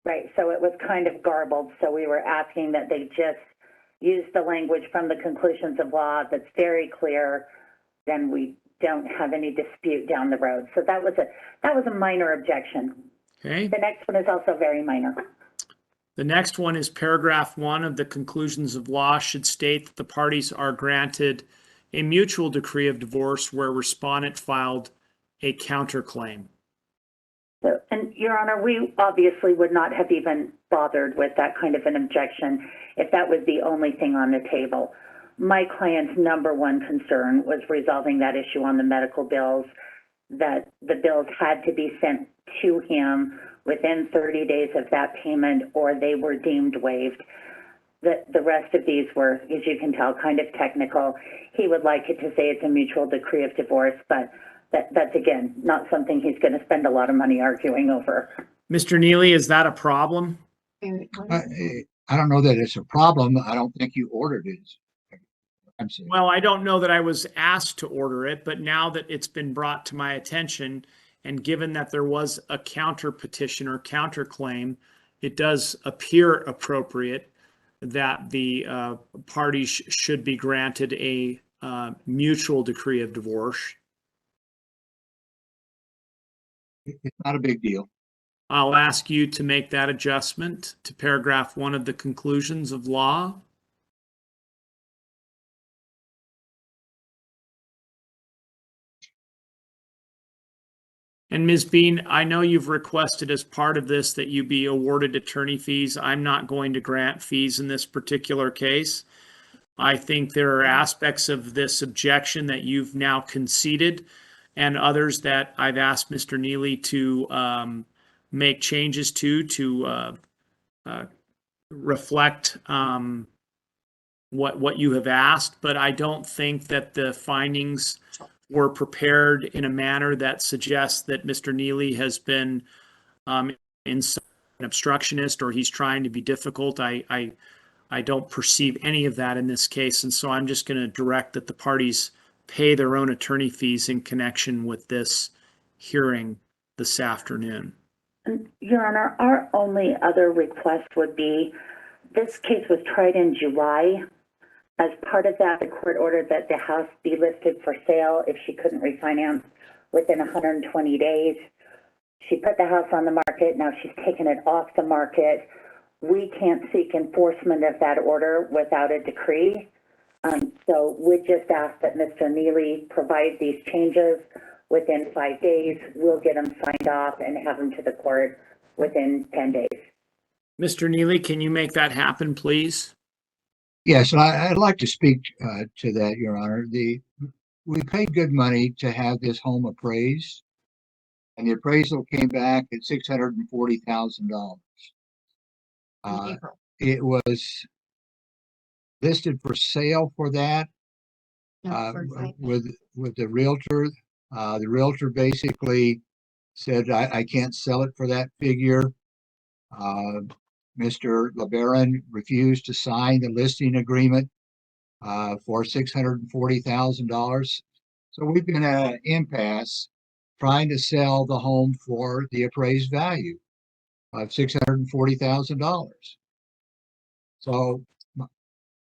Right, so it was kind of garbled, so we were asking that they just use the language from the conclusions of law that's very clear, then we don't have any dispute down the road. So that was a minor objection. Okay. The next one is also very minor. The next one is paragraph 1 of the conclusions of law should state that the parties are granted a mutual decree of divorce where respondent filed a counterclaim. So, and Your Honor, we obviously would not have even bothered with that kind of an objection if that was the only thing on the table. My client's number one concern was resolving that issue on the medical bills, that the bills had to be sent to him within 30 days of that payment or they were deemed waived. the rest of these were, as you can tell, kind of technical. He would like it to say it's a mutual decree of divorce, but that's, again, not something he's going to spend a lot of money arguing over. Mr. Neely, is that a problem? I don't know that it's a problem. I don't think you ordered it. I'm saying. Well, I don't know that I was asked to order it, but now that it's been brought to my attention, and given that there was a counter petition or counterclaim, it does appear appropriate that the parties should be granted a mutual decree of divorce. It's not a big deal. I'll ask you to make that adjustment to paragraph 1 of the conclusions of law. And Ms. Bean, I know you've requested as part of this that you be awarded attorney fees. I'm not going to grant fees in this particular case. I think there are aspects of this objection that you've now conceded and others that I've asked Mr. Neely to make changes to reflect what you have asked, but I don't think that the findings were prepared in a manner that suggests that Mr. Neely has been in some an obstructionist or he's trying to be difficult. I don't perceive any of that in this case, and so I'm just going to direct that the parties pay their own attorney fees in connection with this hearing this afternoon. Your Honor, our only other request would be, this case was tried in July. As part of that, the court ordered that the house be listed for sale if she couldn't refinance within 120 days. She put the house on the market. Now she's taken it off the market. We can't seek enforcement of that order without a decree. So we just ask that Mr. Neely provide these changes within 5 days. We'll get them signed off and have them to the court within 10 days. Mr. Neely, can you make that happen, please? Yes, and I'd like to speak to that, Your Honor. We paid good money to have this home appraised, and the appraisal came back at $640,000. It was listed for sale for that with the realtor. The realtor basically said, I can't sell it for that figure. Mr. LeBaron refused to sign the listing agreement for $640,000. So we've been at an impasse trying to sell the home for the appraised value of $640,000. So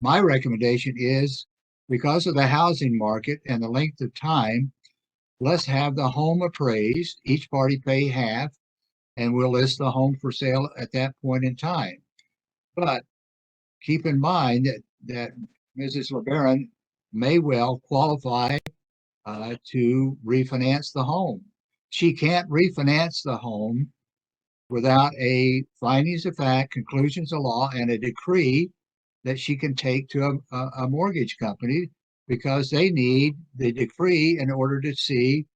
my recommendation is, because of the housing market and the length of time, let's have the home appraised, each party pay half, and we'll list the home for sale at that point in time. But keep in mind that Mrs. LeBaron may well qualify to refinance the home. She can't refinance the home without a findings of fact, conclusions of law, and a decree that she can take to a mortgage company, because they need the decree in order to see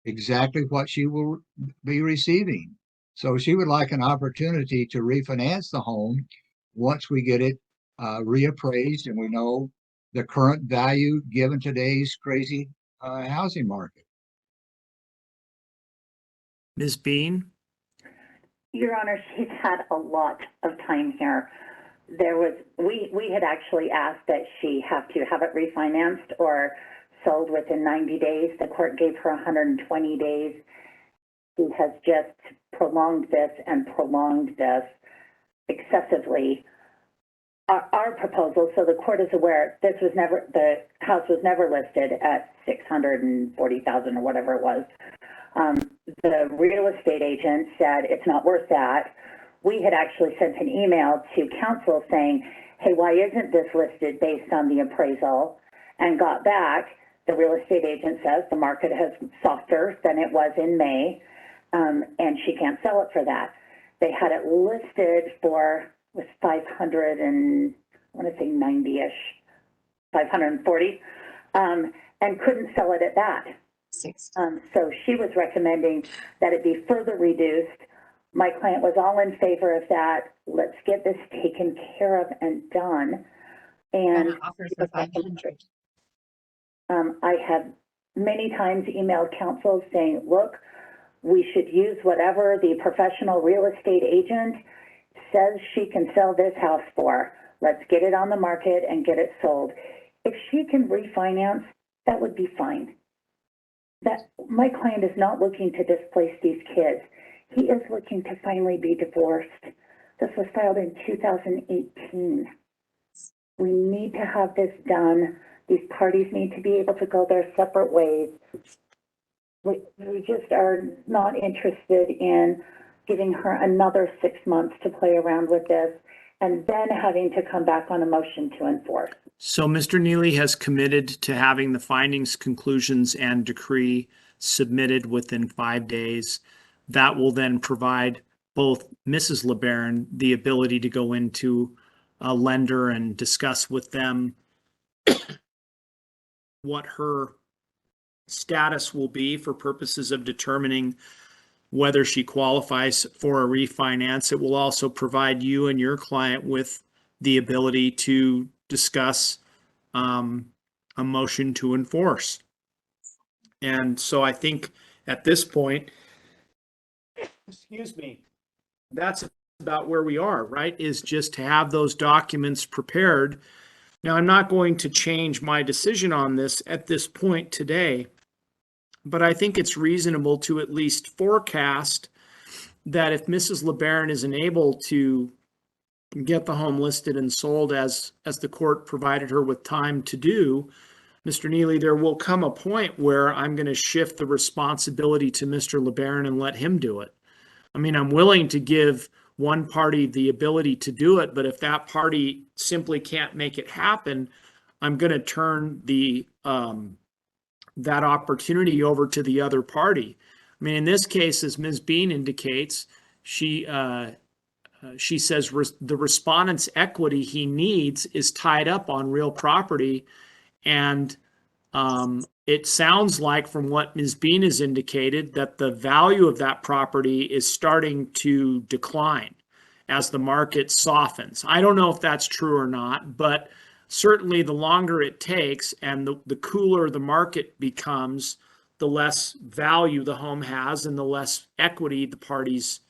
exactly what she will be receiving. So she would like an opportunity to refinance the home once we get it reappraised and we know the current value given today's crazy housing market. Ms. Bean? Your Honor, she's had a lot of time here. We had actually asked that she have to have it refinanced or sold within 90 days. The court gave her 120 days. She has just prolonged this excessively. Our proposal, so the court is aware, the house was never listed at $640,000 or whatever it was. The real estate agent said it's not worth that. We had actually sent an email to counsel saying, hey, why isn't this listed based on the appraisal? And got back, the real estate agent says the market has softer than it was in May, and she can't sell it for that. They had it listed for, was 500 and I want to say 90-ish, 540, and couldn't sell it at that. So she was recommending that it be further reduced my client was all in favor of that. Let's get this taken care of and done. And Offer for 500. I have many times emailed counsel saying, look, we should use whatever the professional real estate agent says she can sell this house for. Let's get it on the market and get it sold. If she can refinance, that would be fine. That my client is not looking to displace these kids. He is looking to finally be divorced. This was filed in 2018. We need to have this done. These parties need to be able to go their separate ways. We just are not interested in giving her another 6 months to play around with this and then having to come back on a motion to enforce. So Mr. Neely has committed to having the findings, conclusions, and decree submitted within 5 days. That will then provide both Mrs. LeBaron the ability to go into a lender and discuss with them what her status will be for purposes of determining whether she qualifies for a refinance. It will also provide you and your client with the ability to discuss a motion to enforce. And so I think at this point, excuse me, that's about where we are, right? Is just to have those documents prepared. Now, I'm not going to change my decision on this at this point today, but I think it's reasonable to at least forecast that if Mrs. LeBaron isn't able to get the home listed and sold as the court provided her with time to do, Mr. Neely, there will come a point where I'm going to shift the responsibility to Mr. LeBaron and let him do it. I mean, I'm willing to give one party the ability to do it, but if that party simply can't make it happen, I'm going to turn the that opportunity over to the other party. I mean, in this case, as Ms. Bean indicates, she says the respondent's equity he needs is tied up on real property. And it sounds like from what Ms. Bean has indicated that the value of that property is starting to decline as the market softens. I don't know if that's true or not, but certainly the longer it takes and the cooler the market becomes, the less value the home has and the less equity the parties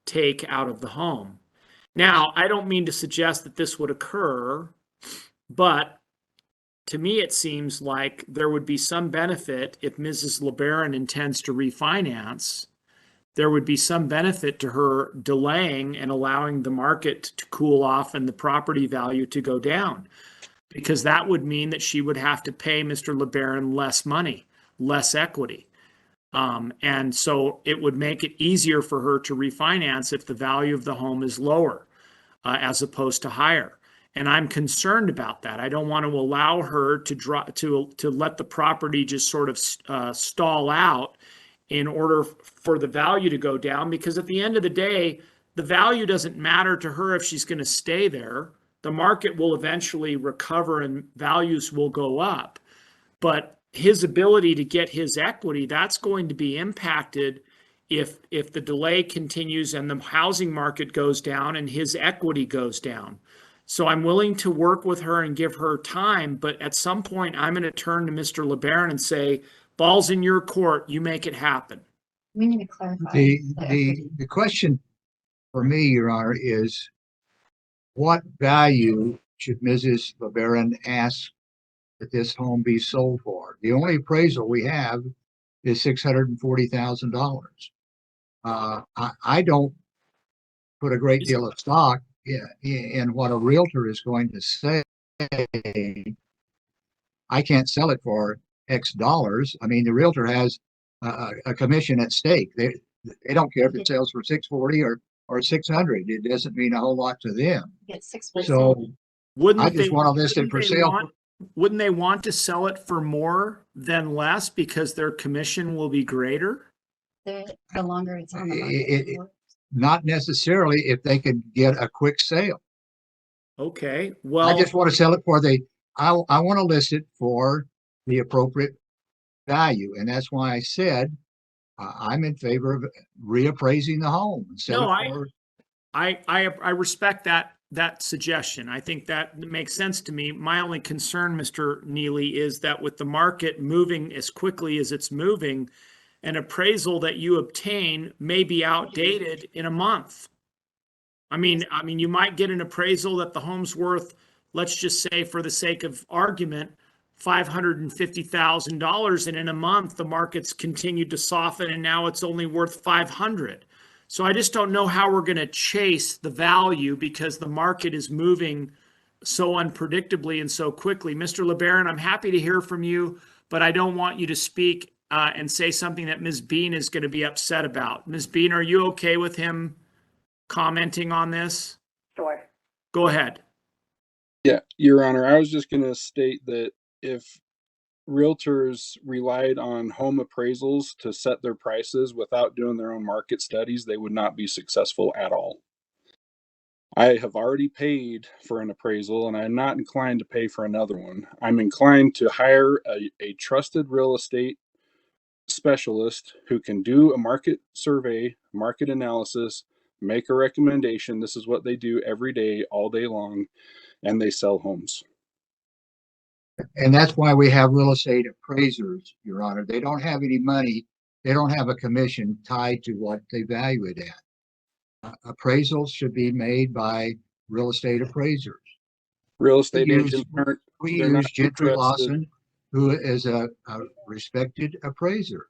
take out of the home. Now, I don't mean to suggest that this would occur, but to me, it seems like there would be some benefit if Mrs. LeBaron intends to refinance. There would be some benefit to her delaying and allowing the market to cool off and the property value to go down, because that would mean that she would have to pay Mr. LeBaron less money, less equity. And so it would make it easier for her to refinance if the value of the home is lower as opposed to higher. And I'm concerned about that. I don't want to allow her to let the property just sort of stall out in order for the value to go down, because at the end of the day, the value doesn't matter to her if she's going to stay there. The market will eventually recover and values will go up. But his ability to get his equity, that's going to be impacted if the delay continues and the housing market goes down and his equity goes down. So I'm willing to work with her and give her time, but at some point I'm going to turn to Mr. LeBaron and say, ball's in your court, you make it happen. We need to clarify. The question for me, Your Honor, is what value should Mrs. LeBaron ask that this home be sold for? The only appraisal we have is $640,000. I don't put a great deal of stock in what a realtor is going to say. I can't sell it for X dollars. I mean, the realtor has a commission at stake. They don't care if it sells for 640 or 600. It doesn't mean a whole lot to them. Get 6%. So I just want to list it wouldn't for they sale. Wouldn't they want to sell it for more than less because their commission will be greater? The longer it's on the market. Not necessarily if they can get a quick sale. Okay, I well, just want to sell it for I want to list it for the appropriate value. And that's why I said I'm in favor of reappraising the home instead No, of for, I respect that suggestion. I think that makes sense to me. My only concern, Mr. Neely, is that with the market moving as quickly as it's moving, an appraisal that you obtain may be outdated in a month. I mean, you might get an appraisal that the home's worth, let's just say for the sake of argument, $550,000, and in a month the market's continued to soften and now it's only worth 500. So I just don't know how we're going to chase the value because the market is moving so unpredictably and so quickly. Mr. LeBaron, I'm happy to hear from you, but I don't want you to speak and say something that Ms. Bean is going to be upset about. Ms. Bean, are you okay with him commenting on this? Sure. Go ahead. Yeah, Your Honor, I was just going to state that if realtors relied on home appraisals to set their prices without doing their own market studies, they would not be successful at all. I have already paid for an appraisal and I'm not inclined to pay for another one. I'm inclined to hire a trusted real estate specialist who can do a market survey, market analysis, make a recommendation. This is what they do every day, all day long, and they sell homes. and that's why we have real estate appraisers, Your Honor. They don't have any money. They don't have a commission tied to what they value it at. Appraisals should be made by real estate appraisers. Real estate We use- agents aren't, We they're not use Gentry interested. Lawson, who is a respected appraiser.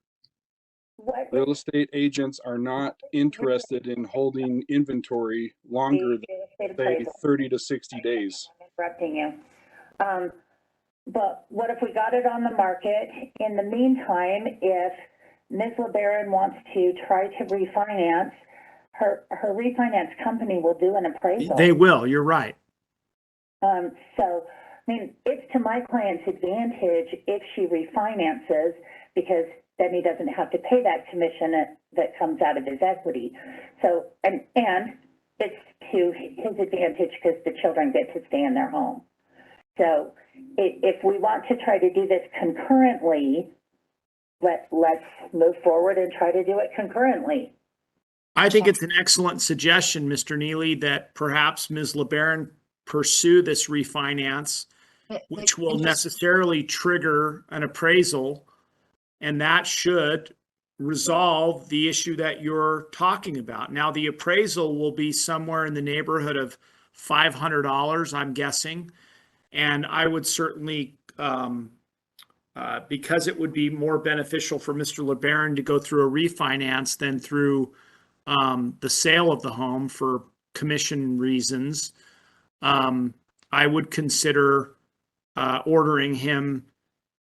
What Real estate agents are not interested in holding inventory longer than, say, 30 to 60 days. I'm interrupting you. But what if we got it on the market? In the meantime, if Ms. LeBaron wants to try to refinance, her refinance company will do an appraisal. They will, you're right. So, I mean, it's to my client's advantage if she refinances because then he doesn't have to pay that commission that comes out of his equity. So, and it's to his advantage because the children get to stay in their home. So if we want to try to do this concurrently, let's move forward and try to do it concurrently. I think it's an excellent suggestion, Mr. Neely, that perhaps Ms. LeBaron pursue this refinance, which will necessarily trigger an appraisal, and that should resolve the issue that you're talking about. Now, the appraisal will be somewhere in the neighborhood of $500, I'm guessing, and I would certainly, because it would be more beneficial for Mr. LeBaron to go through a refinance than through the sale of the home for commission reasons, I would consider ordering him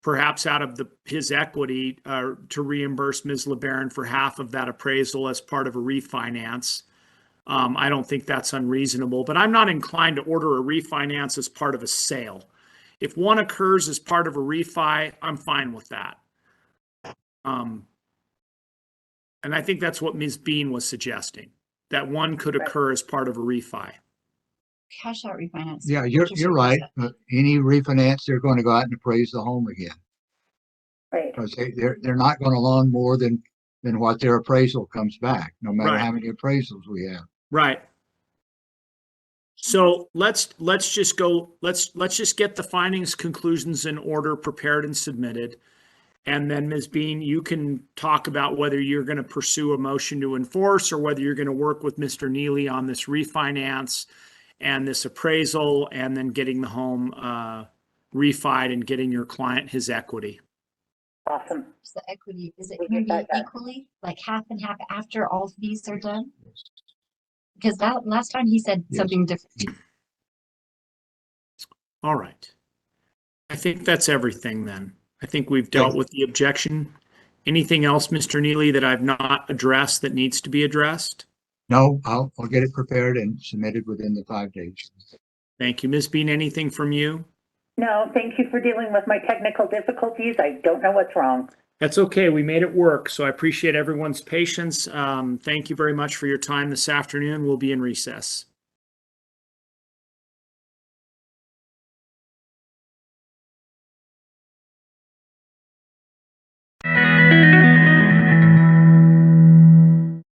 perhaps out of his equity to reimburse Ms. LeBaron for half of that appraisal as part of a refinance. I don't think that's unreasonable, but I'm not inclined to order a refinance as part of a sale. If one occurs as part of a refi, I'm fine with that. And I think that's what Ms. Bean was suggesting, that one could occur as part of a refi. Cash out refinance. Yeah, you're right. Any refinance, they're going to go out and appraise the home again. Right. Because they're not going to loan more than what their appraisal comes back, no matter Right. how many appraisals we have. Right. So let's just get the findings, conclusions in order, prepared and submitted. And then Ms. Bean, you can talk about whether you're going to pursue a motion to enforce or whether you're going to work with Mr. Neely on this refinance and this appraisal and then getting the home refied and getting your client his equity. Awesome. The equity, is it We going get to that be done. equally, like half and half after all fees are done? Because that last time he said Yes. something different. All right. I think that's everything then. I think we've dealt with the objection. Anything else, Mr. Neely, that I've not addressed that needs to be addressed? No, I'll get it prepared and submitted within the 5 days. Thank you. Ms. Bean, anything from you? No, thank you for dealing with my technical difficulties. I don't know what's wrong. That's okay. We made it work. So I appreciate everyone's patience. Thank you very much for your time this afternoon. We'll be in recess.